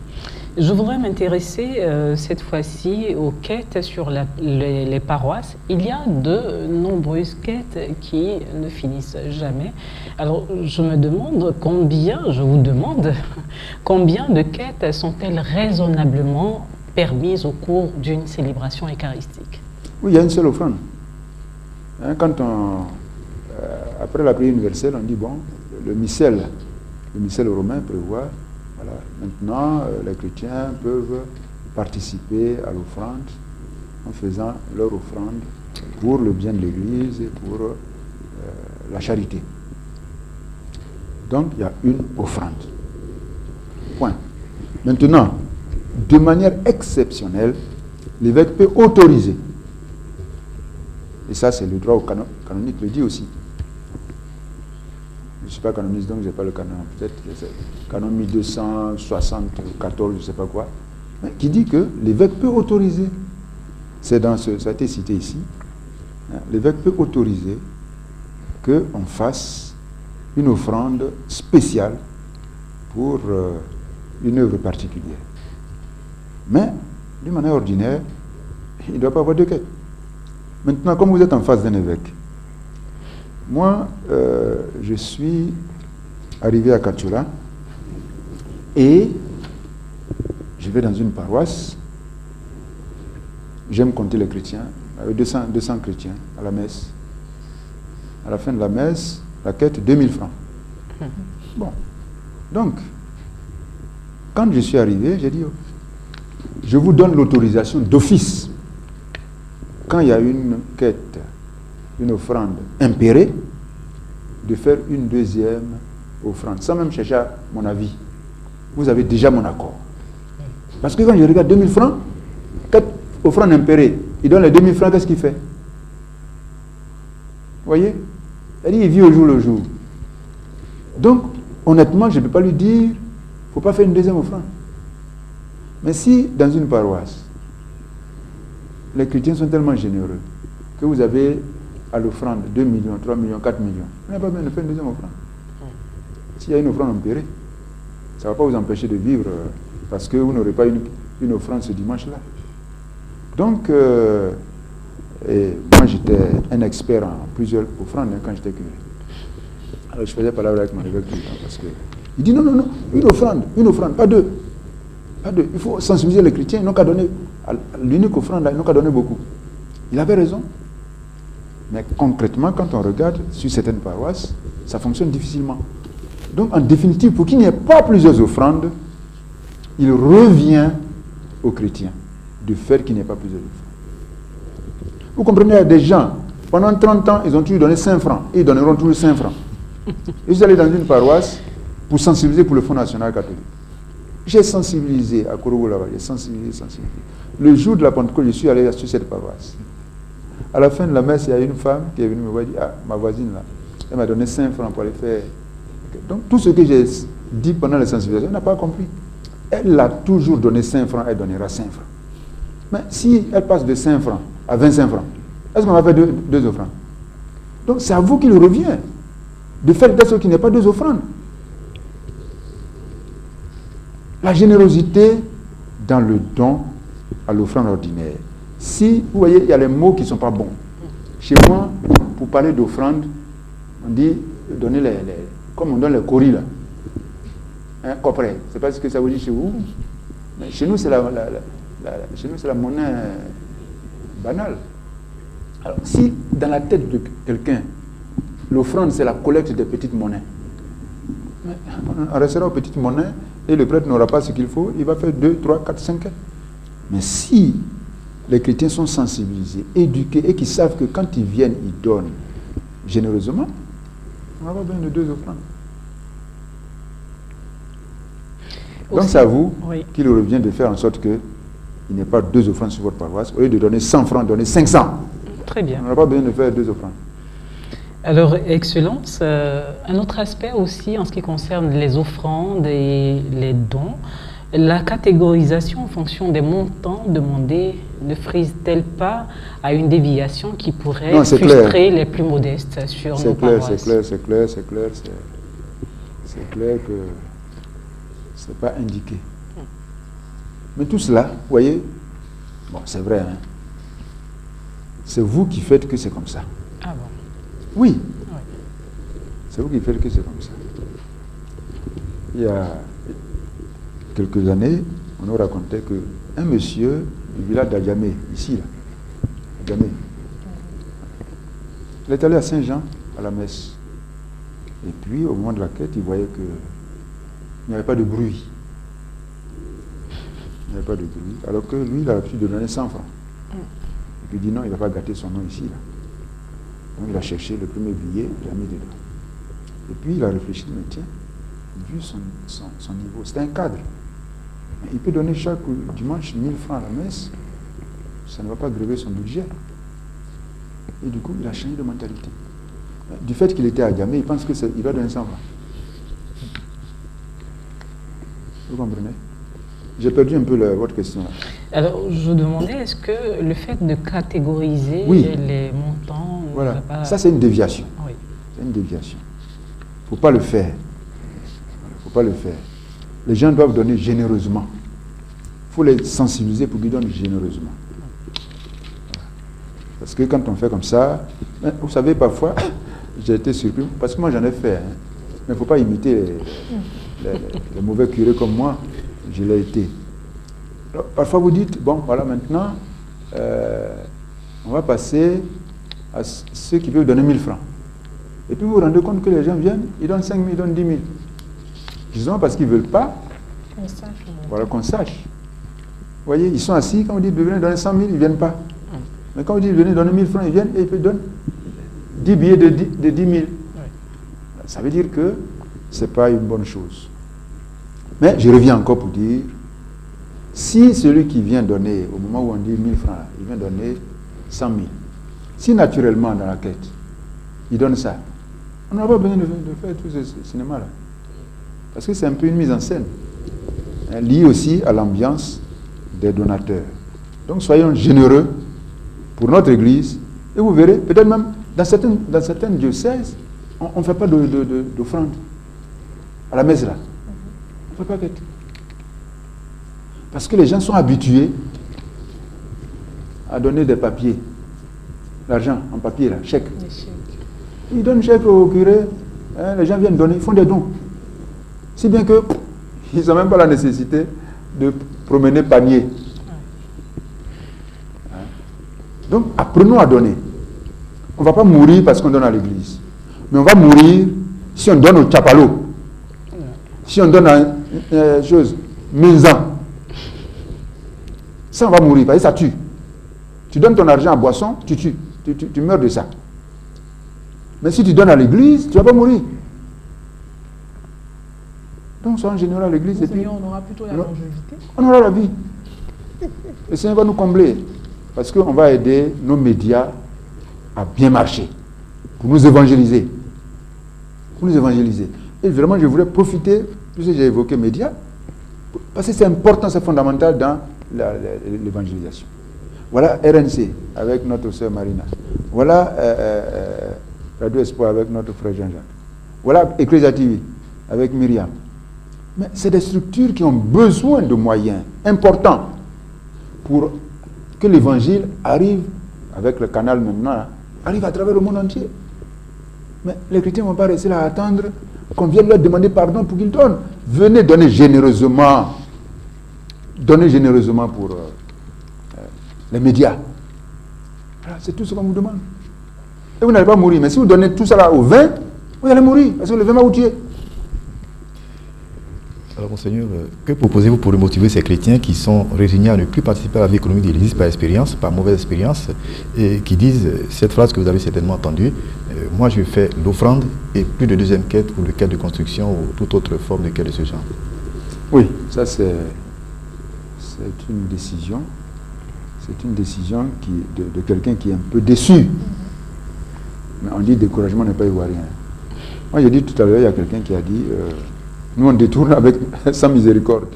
Je voudrais m'intéresser cette fois-ci aux quêtes sur les paroisses. Il y a de nombreuses quêtes qui ne finissent jamais. Alors, je vous demande combien de quêtes sont-elles raisonnablement permises au cours d'une célébration eucharistique? Oui, il y a une seule offrande. Quand après la prière universelle, on dit, bon, le missel romain prévoit, voilà, maintenant les chrétiens peuvent participer à l'offrande en faisant leur offrande pour le bien de l'Église et pour la charité. Donc il y a une offrande. Point. Maintenant, de manière exceptionnelle, l'évêque peut autoriser. Et ça, c'est le droit canonique le dit aussi. Je ne suis pas canoniste, donc je n'ai pas le canon, peut-être, canon 1274, je ne sais pas quoi, mais qui dit que l'évêque peut autoriser, ça a été cité ici, l'évêque peut autoriser qu'on fasse une offrande spéciale pour une œuvre particulière. Mais, d'une manière ordinaire, il ne doit pas avoir de quête. Maintenant, comme vous êtes en face d'un évêque, moi, je suis arrivé à Katoula et je vais dans une paroisse. J'aime compter les chrétiens, avec 200 chrétiens à la messe. À la fin de la messe, la quête, 2000 francs. Bon. Donc, quand je suis arrivé, j'ai dit, je vous donne l'autorisation d'office. Quand il y a une quête, une offrande impérée, de faire une deuxième offrande, sans même chercher mon avis. Vous avez déjà mon accord. Parce que quand je regarde 2000 francs, quatre offrandes impérées, il donne les 2000 francs, qu'est-ce qu'il fait? Vous voyez? Il vit au jour le jour. Donc, honnêtement, je ne peux pas lui dire, il ne faut pas faire une deuxième offrande. Mais si, dans une paroisse, les chrétiens sont tellement généreux que vous avez à l'offrande 2 millions, 3 millions, 4 millions, vous n'avez pas besoin de faire une deuxième offrande. S'il y a une offrande impérée, ça ne va pas vous empêcher de vivre parce que vous n'aurez pas une offrande ce dimanche-là. Donc, moi j'étais un expert en plusieurs offrandes quand j'étais curé. Alors je faisais parler avec mon évêque tout le temps parce que il dit non, une offrande, pas deux. Il faut sensibiliser les chrétiens, ils n'ont qu'à donner, l'unique offrande, ils n'ont qu'à donner beaucoup. Il avait raison. Mais concrètement, quand on regarde sur certaines paroisses, ça fonctionne difficilement. Donc en définitive, pour qu'il n'y ait pas plusieurs offrandes, il revient aux chrétiens de faire qu'il n'y ait pas plusieurs offrandes. Vous comprenez, il y a des gens, pendant 30 ans, ils ont toujours donné 5 francs, et ils donneront toujours 5 francs. Je suis allé dans une paroisse pour sensibiliser pour le Fonds national catholique. J'ai sensibilisé à Korogo là-bas, j'ai sensibilisé. Le jour de la Pentecôte, je suis allé sur cette paroisse. À la fin de la messe, il y a une femme qui est venue me voir et dit, ah, ma voisine là, elle m'a donné 5 francs pour aller faire. Donc tout ce que j'ai dit pendant la sensibilisation, elle n'a pas compris. Elle a toujours donné 5 francs, elle donnera 5 francs. Mais si elle passe de 5 francs à 25 francs, est-ce qu'on va faire deux offrandes? Donc c'est à vous qu'il revient de faire de ce qui n'est pas 2 offrandes. La générosité dans le don à l'offrande ordinaire. Si, vous voyez, il y a les mots qui ne sont pas bons. Chez moi, pour parler d'offrande, on dit donner comme on donne les coris là. Hein, copré. Je ne sais pas ce que ça veut dire chez vous. Mais chez nous, c'est la monnaie banale. Alors, si dans la tête de quelqu'un, l'offrande, c'est la collecte des petites monnaies, on restera aux petites monnaies et le prêtre n'aura pas ce qu'il faut, il va faire 2, 3, 4, 5. Mais si les chrétiens sont sensibilisés, éduqués et qui savent que quand ils viennent, ils donnent généreusement, on n'a pas besoin de 2 offrandes. Donc c'est à vous qu'il revient de faire en sorte qu'il n'y ait pas 2 offrandes sur votre paroisse. Au lieu de donner 100 francs, donnez 500. Très bien. On n'a pas besoin de faire 2 offrandes. Alors, Excellence, un autre aspect aussi en ce qui concerne les offrandes et les dons, la catégorisation en fonction des montants demandés ne frise-t-elle pas à une déviation qui pourrait frustrer les plus modestes sur nos paroisses? C'est clair que ce n'est pas indiqué. Mais tout cela, vous voyez, bon, c'est vrai, hein, c'est vous qui faites que c'est comme ça. Ah bon? Oui. C'est vous qui faites que c'est comme ça. Il y a quelques années, on nous racontait qu'un monsieur du village d'Adjamé, ici, là, Adjamé, il est allé à Saint-Jean à la messe. Et puis, au moment de la quête, il voyait qu'il n'y avait pas de bruit. Il n'y avait pas de bruit. Alors que lui, il a l'habitude de donner 100 francs. Et puis il dit non, il ne va pas gâter son nom ici, là. Donc il a cherché le premier billet, il l'a mis dedans. Et puis il a réfléchi, mais tiens, vu son niveau, c'est un cadre. Mais il peut donner chaque dimanche 1000 francs à la messe, ça ne va pas grever son budget. Et du coup, il a changé de mentalité. Du fait qu'il était à Djamé, il pense qu'il va donner 100 francs. Vous comprenez? J'ai perdu un peu votre question. Là. Alors, je demandais, est-ce que le fait de catégoriser les montants... Voilà, ça c'est une déviation. Oui. C'est une déviation. Il ne faut pas le faire. Il ne faut pas le faire. Les gens doivent donner généreusement. Il faut les sensibiliser pour qu'ils donnent généreusement. Parce que quand on fait comme ça, vous savez, parfois, j'ai été surpris, parce que moi j'en ai fait, hein, mais il ne faut pas imiter les mauvais curés comme moi, je l'ai été. Alors, parfois vous dites, bon, voilà, maintenant, on va passer à ceux qui peuvent donner 1000 francs. Et puis vous vous rendez compte que les gens viennent, ils donnent 5 000, ils donnent 10 000. Justement parce qu'ils ne veulent pas qu'on sache. Vous voyez, ils sont assis, quand on dit de venir donner 100 000, ils ne viennent pas. Mais quand on dit de venir donner 1000 francs, ils viennent et ils donnent 10 billets de 10 000. Ça veut dire que ce n'est pas une bonne chose. Mais je reviens encore pour dire, si celui qui vient donner, au moment où on dit 1000 francs, il vient donner 100 000, si naturellement dans la quête, il donne ça, on n'a pas besoin de faire tout ce cinéma-là. Parce que c'est un peu une mise en scène, hein, liée aussi à l'ambiance des donateurs. Donc soyons généreux pour notre Église, et vous verrez, peut-être même dans certaines diocèses, on ne fait pas d'offrande à la messe là. On ne fait pas quête. Parce que les gens sont habitués à donner des papiers, l'argent en papier là, chèque. Ils donnent chèque au curé, hein, les gens viennent donner, ils font des dons. Si bien que ils n'ont même pas la nécessité de promener panier. Hein? Donc apprenons à donner. On ne va pas mourir parce qu'on donne à l'église. Mais on va mourir si on donne au chapalo. Si on donne à chose, maison. Ça, on va mourir, parce que ça tue. Tu donnes ton argent à boisson, tu tues. Tu meurs de ça. Mais si tu donnes à l'église, tu ne vas pas mourir. Donc, soit en général l'église et puis... Seigneur, on aura plutôt la longévité. On aura la vie. Le Seigneur va nous combler. Parce qu'on va aider nos médias à bien marcher. Pour nous évangéliser. Pour nous évangéliser. Et vraiment, je voudrais profiter, puisque j'ai évoqué médias, parce que c'est important, c'est fondamental dans l'évangélisation. Voilà RNC avec notre sœur Marina. Voilà Radio Espoir avec notre frère Jean-Jacques. Voilà Ecclesia TV avec Myriam. Mais c'est des structures qui ont besoin de moyens importants pour que l'évangile arrive, avec le canal maintenant, arrive à travers le monde entier. Mais les chrétiens ne vont pas rester là à attendre qu'on vienne leur demander pardon pour qu'ils donnent. Venez donner généreusement. Donnez généreusement pour les médias. Voilà, c'est tout ce qu'on vous demande. Et vous n'allez pas mourir. Mais si vous donnez tout ça là au vin, vous allez mourir. Parce que le vin va vous tuer. Alors, Monseigneur, que proposez-vous pour motiver ces chrétiens qui sont résignés à ne plus participer à la vie économique de l'Église par expérience, par mauvaise expérience, et qui disent cette phrase que vous avez certainement entendue, moi je fais l'offrande et plus de deuxième quête ou de quête de construction ou toute autre forme de quête de ce genre? Oui, ça c'est une décision. C'est une décision de quelqu'un qui est un peu déçu. Mais on dit découragement n'est pas ivoirien. Moi j'ai dit tout à l'heure, il y a quelqu'un qui a dit... nous, on détourne avec sans miséricorde.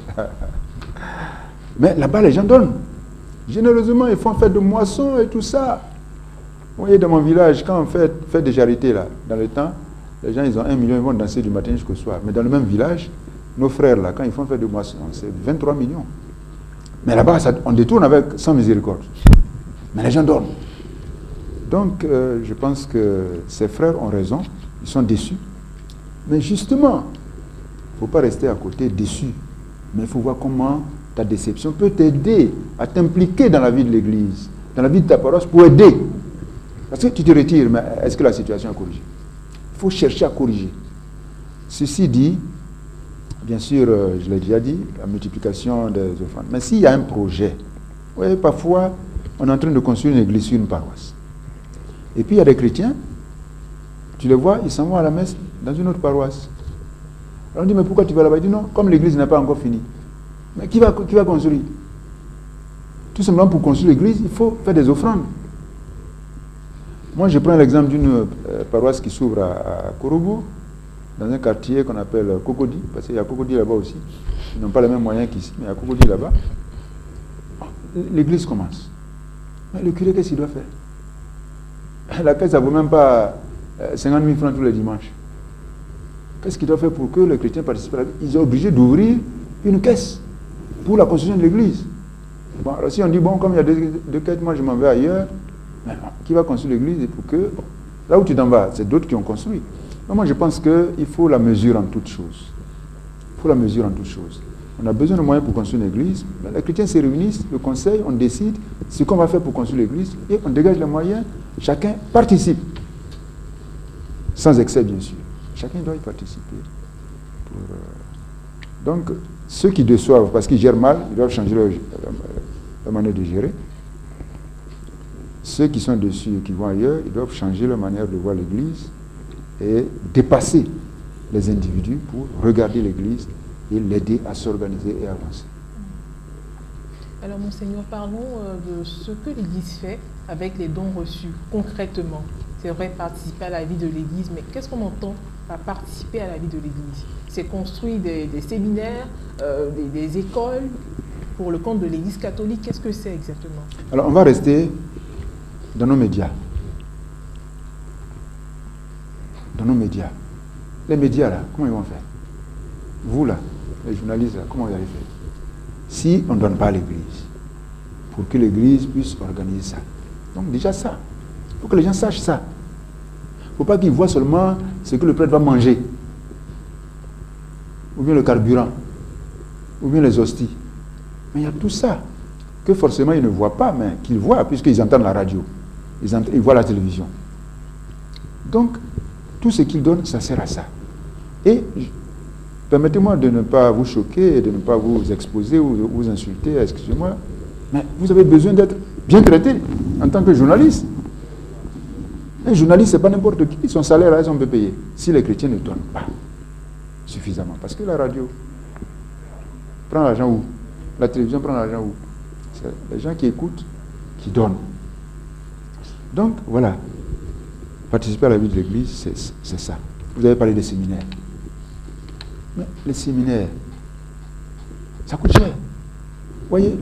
Mais là-bas, les gens donnent. Généreusement, ils font fête de moisson et tout ça. Vous voyez, dans mon village, quand on fait des charités, là, dans le temps, les gens, ils ont 1 million, ils vont danser du matin jusqu'au soir. Mais dans le même village, nos frères, là, quand ils font fête de moisson, c'est 23 millions. Mais là-bas, on détourne avec sans miséricorde. Mais les gens donnent. Donc, je pense que ces frères ont raison. Ils sont déçus. Mais justement, il ne faut pas rester à côté déçu, mais il faut voir comment ta déception peut t'aider à t'impliquer dans la vie de l'Église, dans la vie de ta paroisse pour aider. Parce que tu te retires, mais est-ce que la situation est corrigée? Il faut chercher à corriger. Ceci dit, bien sûr, je l'ai déjà dit, la multiplication des offrandes. Mais s'il y a un projet, vous voyez, parfois, on est en train de construire une église sur une paroisse. Et puis il y a des chrétiens, tu les vois, ils s'en vont à la messe dans une autre paroisse. Alors on dit, mais pourquoi tu vas là-bas? Il dit non, comme l'église n'est pas encore finie. Mais qui va construire? Tout simplement pour construire l'église, il faut faire des offrandes. Moi, je prends l'exemple d'une paroisse qui s'ouvre à Korougou, dans un quartier qu'on appelle Cocody, parce qu'il y a Cocody là-bas aussi. Ils n'ont pas les mêmes moyens qu'ici, mais il y a Cocody là-bas. L'église commence. Mais le curé, qu'est-ce qu'il doit faire? La caisse, ça ne vaut même pas 50 000 francs tous les dimanches. Qu'est-ce qu'il doit faire pour que les chrétiens participent à la vie? Ils sont obligés d'ouvrir une caisse pour la construction de l'église. Bon, alors si on dit, bon, comme il y a deux quêtes, moi je m'en vais ailleurs, mais non, qui va construire l'église? Et pour que, bon, là où tu t'en vas, c'est d'autres qui ont construit. Donc moi je pense qu'il faut la mesure en toutes choses. Il faut la mesure en toutes choses. On a besoin de moyens pour construire une église. Les chrétiens se réunissent, le conseil, on décide ce qu'on va faire pour construire l'église et on dégage les moyens. Chacun participe. Sans excès, bien sûr. Chacun doit y participer. Donc, ceux qui déçoivent, parce qu'ils gèrent mal, ils doivent changer leur manière de gérer. Ceux qui sont dessus et qui vont ailleurs, ils doivent changer leur manière de voir l'église et dépasser les individus pour regarder l'église et l'aider à s'organiser et avancer. Alors, Monseigneur, parlons de ce que l'Église fait avec les dons reçus, concrètement. C'est vrai, participer à la vie de l'Église, mais qu'est-ce qu'on entend par participer à la vie de l'Église? C'est construire des séminaires, des écoles pour le compte de l'Église catholique. Qu'est-ce que c'est exactement? Alors, on va rester dans nos médias. Dans nos médias. Les médias, là, comment ils vont faire? Vous, là, les journalistes, là, comment vous allez faire? Si on ne donne pas à l'Église, pour que l'Église puisse organiser ça. Donc, déjà ça. Il faut que les gens sachent ça. Il ne faut pas qu'ils voient seulement ce que le prêtre va manger, ou bien le carburant, ou bien les hosties. Mais il y a tout ça que forcément ils ne voient pas, mais qu'ils voient, puisqu'ils entendent la radio, ils voient la télévision. Donc, tout ce qu'ils donnent, ça sert à ça. Et permettez-moi de ne pas vous choquer, de ne pas vous exposer ou vous insulter, excusez-moi, mais vous avez besoin d'être bien traité en tant que journaliste. Un journaliste, ce n'est pas n'importe qui. Son salaire, là, on peut payer. Si les chrétiens ne donnent pas, suffisamment. Parce que la radio prend l'argent où? La télévision prend l'argent où? C'est les gens qui écoutent, qui donnent. Donc, voilà. Participer à la vie de l'Église, c'est ça. Vous avez parlé des séminaires. Mais les séminaires, ça coûte cher. Vous voyez,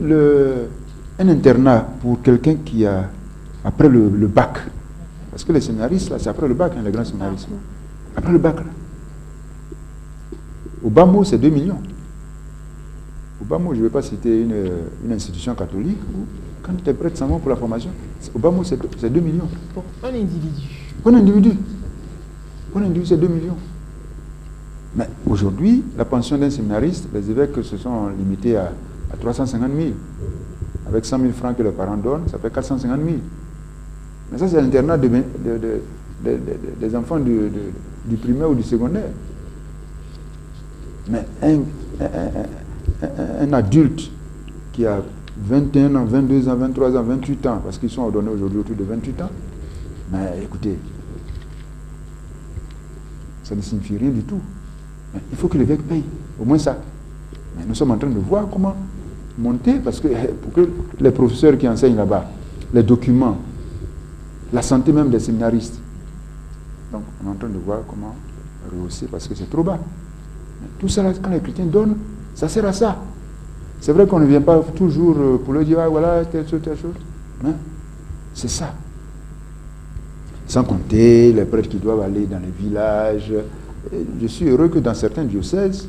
un internat pour quelqu'un qui a, après le bac, parce que les séminaristes, là, c'est après le bac, les grands séminaristes. Après le bac, là. Au bas mot, c'est 2 millions. Au bas mot, je ne vais pas citer une institution catholique où, quand tu es prêtre sans pour la formation, au bas mot, c'est 2 millions. Pour un individu. Pour un individu. Pour un individu, c'est 2 millions. Mais aujourd'hui, la pension d'un séminariste, les évêques se sont limités à 350 000. Avec 100 000 francs que les parents donnent, ça fait 450 000. Mais ça, c'est l'internat des enfants du primaire ou du secondaire. Mais un adulte qui a 21 ans, 22 ans, 23 ans, 28 ans, parce qu'ils sont ordonnés aujourd'hui autour de 28 ans, mais écoutez, ça ne signifie rien du tout. Mais il faut que l'évêque paye, au moins ça. Mais nous sommes en train de voir comment monter, parce que pour que les professeurs qui enseignent là-bas, les documents, la santé même des séminaristes. Donc on est en train de voir comment rehausser, parce que c'est trop bas. Mais tout ça, là, quand les chrétiens donnent, ça sert à ça. C'est vrai qu'on ne vient pas toujours pour leur dire, ah voilà, telle chose, telle chose. Mais c'est ça. Sans compter les prêtres qui doivent aller dans les villages. Et je suis heureux que dans certains diocèses,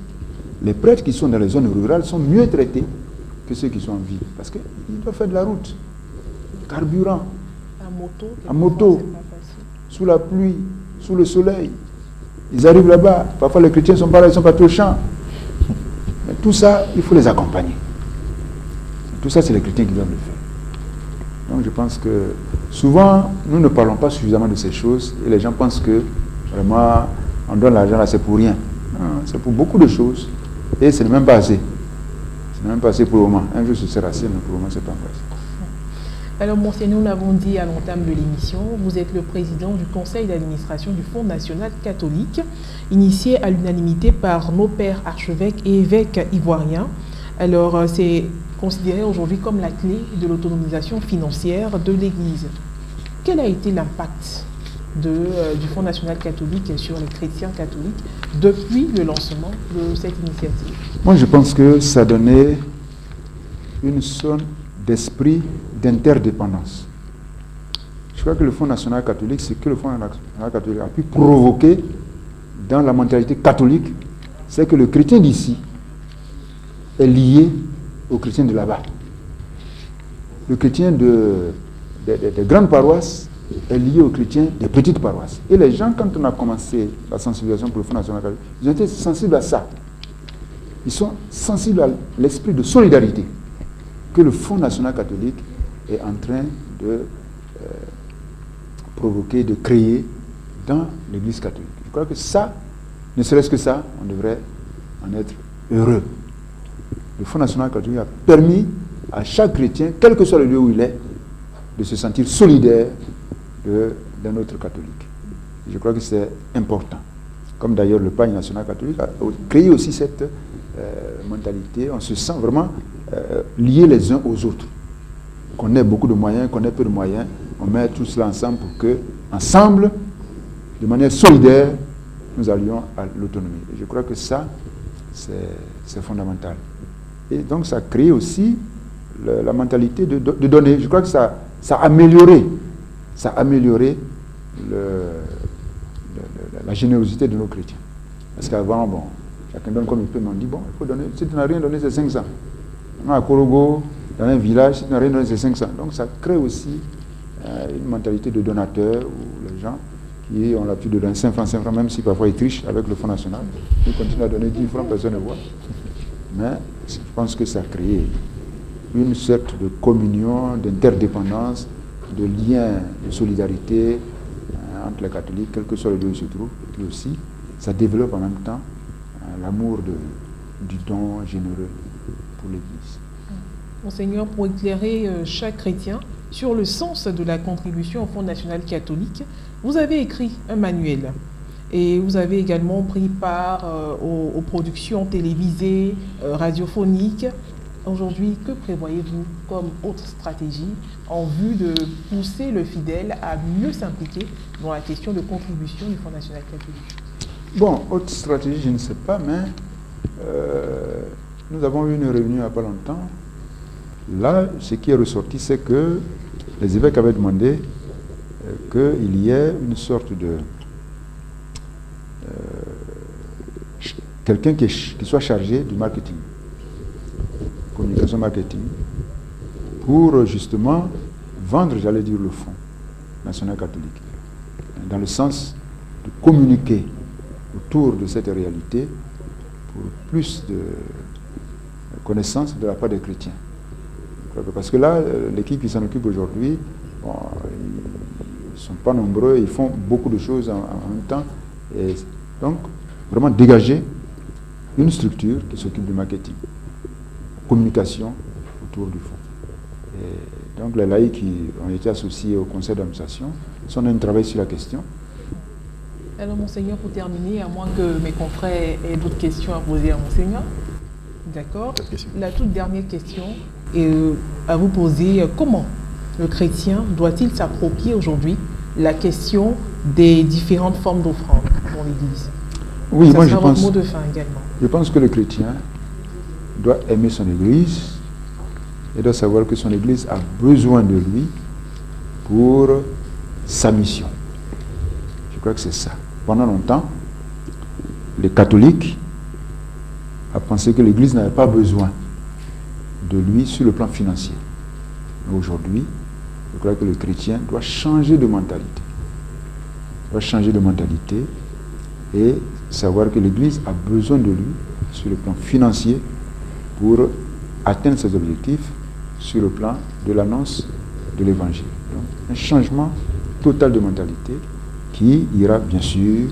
les prêtres qui sont dans les zones rurales sont mieux traités que ceux qui sont en ville. Parce qu'ils doivent faire de la route, carburant, en moto, sous la pluie, sous le soleil. Ils arrivent là-bas. Parfois les chrétiens ne sont pas là, ils ne sont pas au champ. Mais tout ça, il faut les accompagner. Tout ça, c'est les chrétiens qui doivent le faire. Donc je pense que souvent, nous ne parlons pas suffisamment de ces choses et les gens pensent que vraiment, on donne l'argent là, c'est pour rien. Non, c'est pour beaucoup de choses et ce n'est même pas assez. Ce n'est même pas assez pour le moment. Un jour, ce sera assez, mais pour le moment, ce n'est pas assez. Alors, Monseigneur, nous l'avons dit à l'entame de l'émission, vous êtes le président du conseil d'administration du Fonds national catholique, initié à l'unanimité par nos pères archevêques et évêques ivoiriens. Alors, c'est considéré aujourd'hui comme la clé de l'autonomisation financière de l'Église. Quel a été l'impact du Fonds national catholique sur les chrétiens catholiques depuis le lancement de cette initiative? Moi, je pense que ça donnait une zone d'esprit d'interdépendance. Je crois que le Fonds national catholique, c'est que le Fonds national catholique a pu provoquer dans la mentalité catholique, c'est que le chrétien d'ici est lié au chrétien de là-bas. Le chrétien des grandes paroisses est lié aux chrétiens des petites paroisses. Et les gens, quand on a commencé la sensibilisation pour le Fonds national catholique, ils ont été sensibles à ça. Ils sont sensibles à l'esprit de solidarité que le Fonds national catholique est en train de provoquer, de créer dans l'Église catholique. Je crois que ça, ne serait-ce que ça, on devrait en être heureux. Le Fonds national catholique a permis à chaque chrétien, quel que soit le lieu où il est, de se sentir solidaire d'un autre catholique. Et je crois que c'est important. Comme d'ailleurs le pagne national catholique a créé aussi cette mentalité. On se sent vraiment liés les uns aux autres. Qu'on ait beaucoup de moyens, qu'on ait peu de moyens, on met tout cela ensemble pour que, ensemble, de manière solidaire, nous allions à l'autonomie. Et je crois que ça, c'est fondamental. Et donc ça crée aussi la mentalité de donner. Je crois que ça a amélioré la générosité de nos chrétiens. Parce qu'avant, bon, chacun donne comme il peut, mais on dit, bon, il faut donner, si tu n'as rien donné, c'est 500. À Korogo, dans un village, si tu n'as rien donné, c'est 500. Donc ça crée aussi une mentalité de donateur, où les gens qui ont l'habitude de donner 5 francs, même si parfois ils trichent avec le Fonds national, ils continuent à donner 10 francs, personne ne voit. Mais je pense que ça crée une sorte de communion, d'interdépendance, de lien, de solidarité entre les catholiques, quel que soit le lieu où ils se trouvent. Et puis aussi, ça développe en même temps l'amour du don généreux pour l'Église. Monseigneur, pour éclairer chaque chrétien sur le sens de la contribution au Fonds national catholique, vous avez écrit un manuel. Et vous avez également pris part aux productions télévisées, radiophoniques. Aujourd'hui, que prévoyez-vous comme autre stratégie en vue de pousser le fidèle à mieux s'impliquer dans la question de contribution du Fonds national catholique? Bon, autre stratégie, je ne sais pas, mais nous avons eu une réunion il n'y a pas longtemps. Là, ce qui est ressorti, c'est que les évêques avaient demandé qu'il y ait une sorte de... quelqu'un qui soit chargé du marketing, communication marketing, pour justement vendre, j'allais dire, le Fonds national catholique, dans le sens de communiquer autour de cette réalité pour plus de connaissances de la part des chrétiens. Parce que là, l'équipe qui s'en occupe aujourd'hui, bon, ils ne sont pas nombreux, ils font beaucoup de choses en même temps. Et donc, vraiment dégager une structure qui s'occupe du marketing, communication autour du fonds. Et donc, les laïcs qui ont été associés au conseil d'administration sont en train de travailler sur la question. Alors, Monseigneur, pour terminer, à moins que mes confrères aient d'autres questions à poser à Monseigneur. D'accord. La toute dernière question est à vous poser. Comment le chrétien doit-il s'approprier aujourd'hui la question des différentes formes d'offrande dans l'Église? Oui, moi votre mot de fin également. Je pense que le chrétien doit aimer son Église et doit savoir que son Église a besoin de lui pour sa mission. Je crois que c'est ça. Pendant longtemps, les catholiques ont pensé que l'Église n'avait pas besoin de lui sur le plan financier. Mais aujourd'hui, je crois que le chrétien doit changer de mentalité. Il doit changer de mentalité et savoir que l'Église a besoin de lui sur le plan financier pour atteindre ses objectifs sur le plan de l'annonce de l'Évangile. Donc, un changement total de mentalité qui ira bien sûr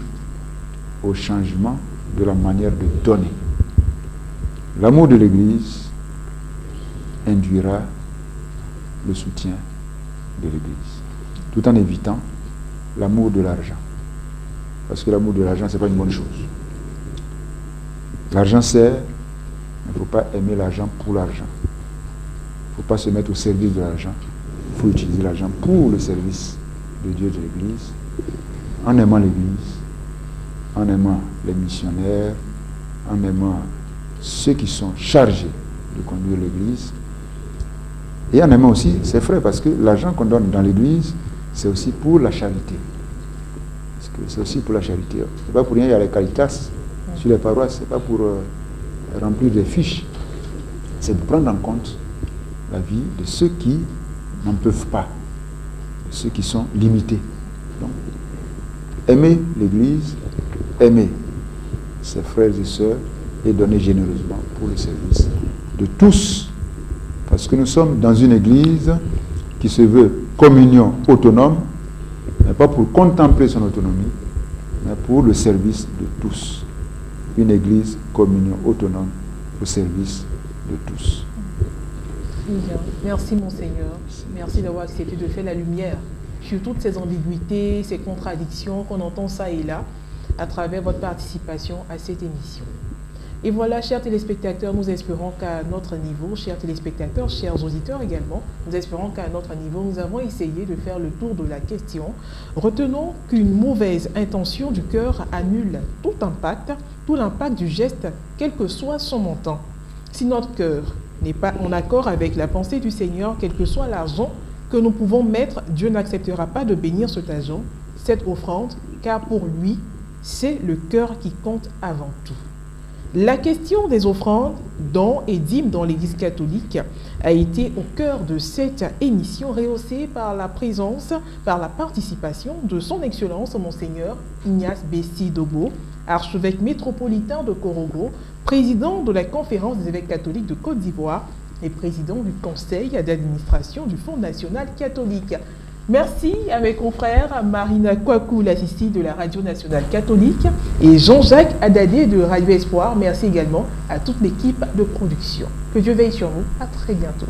au changement de la manière de donner. L'amour de l'Église induira le soutien de l'Église, tout en évitant l'amour de l'argent. Parce que l'amour de l'argent, ce n'est pas une bonne chose. L'argent sert, mais il ne faut pas aimer l'argent pour l'argent. Il ne faut pas se mettre au service de l'argent. Il faut utiliser l'argent pour le service de Dieu, de l'Église, en aimant l'Église, en aimant les missionnaires, en aimant ceux qui sont chargés de conduire l'Église, et en aimant aussi ses frères, parce que l'argent qu'on donne dans l'Église, c'est aussi pour la charité. Parce que c'est aussi pour la charité. C'est pas pour rien, il y a les caritas sur les paroisses, c'est pas pour remplir des fiches. C'est de prendre en compte la vie de ceux qui n'en peuvent pas, de ceux qui sont limités. Donc, aimer l'Église, aimer ses frères et sœurs et donner généreusement pour le service de tous. Parce que nous sommes dans une Église qui se veut communion autonome, mais pas pour contempler son autonomie, mais pour le service de tous. Une Église communion autonome au service de tous. Bien. Merci Monseigneur. Merci d'avoir accepté de faire la lumière sur toutes ces ambiguïtés, ces contradictions qu'on entend ça et là à travers votre participation à cette émission. Et voilà, chers téléspectateurs, nous espérons qu'à notre niveau, chers téléspectateurs, chers auditeurs également, nous espérons qu'à notre niveau, nous avons essayé de faire le tour de la question. Retenons qu'une mauvaise intention du cœur annule tout l'impact du geste, quel que soit son montant. Si notre cœur n'est pas en accord avec la pensée du Seigneur, quel que soit l'argent que nous pouvons mettre, Dieu n'acceptera pas de bénir cet argent, cette offrande, car pour lui, c'est le cœur qui compte avant tout. La question des offrandes, dons et dîmes dans l'Église catholique a été au cœur de cette émission rehaussée par la présence, par la participation de son Excellence Monseigneur Ignace Bessi Dogo, archevêque métropolitain de Korogo, président de la Conférence des évêques catholiques de Côte d'Ivoire et président du conseil d'administration du Fonds national catholique. Merci à mes confrères Marina Kwaku, l'assistante de la Radio nationale catholique, et Jean-Jacques Adadé de Radio Espoir. Merci également à toute l'équipe de production. Que Dieu veille sur vous. À très bientôt.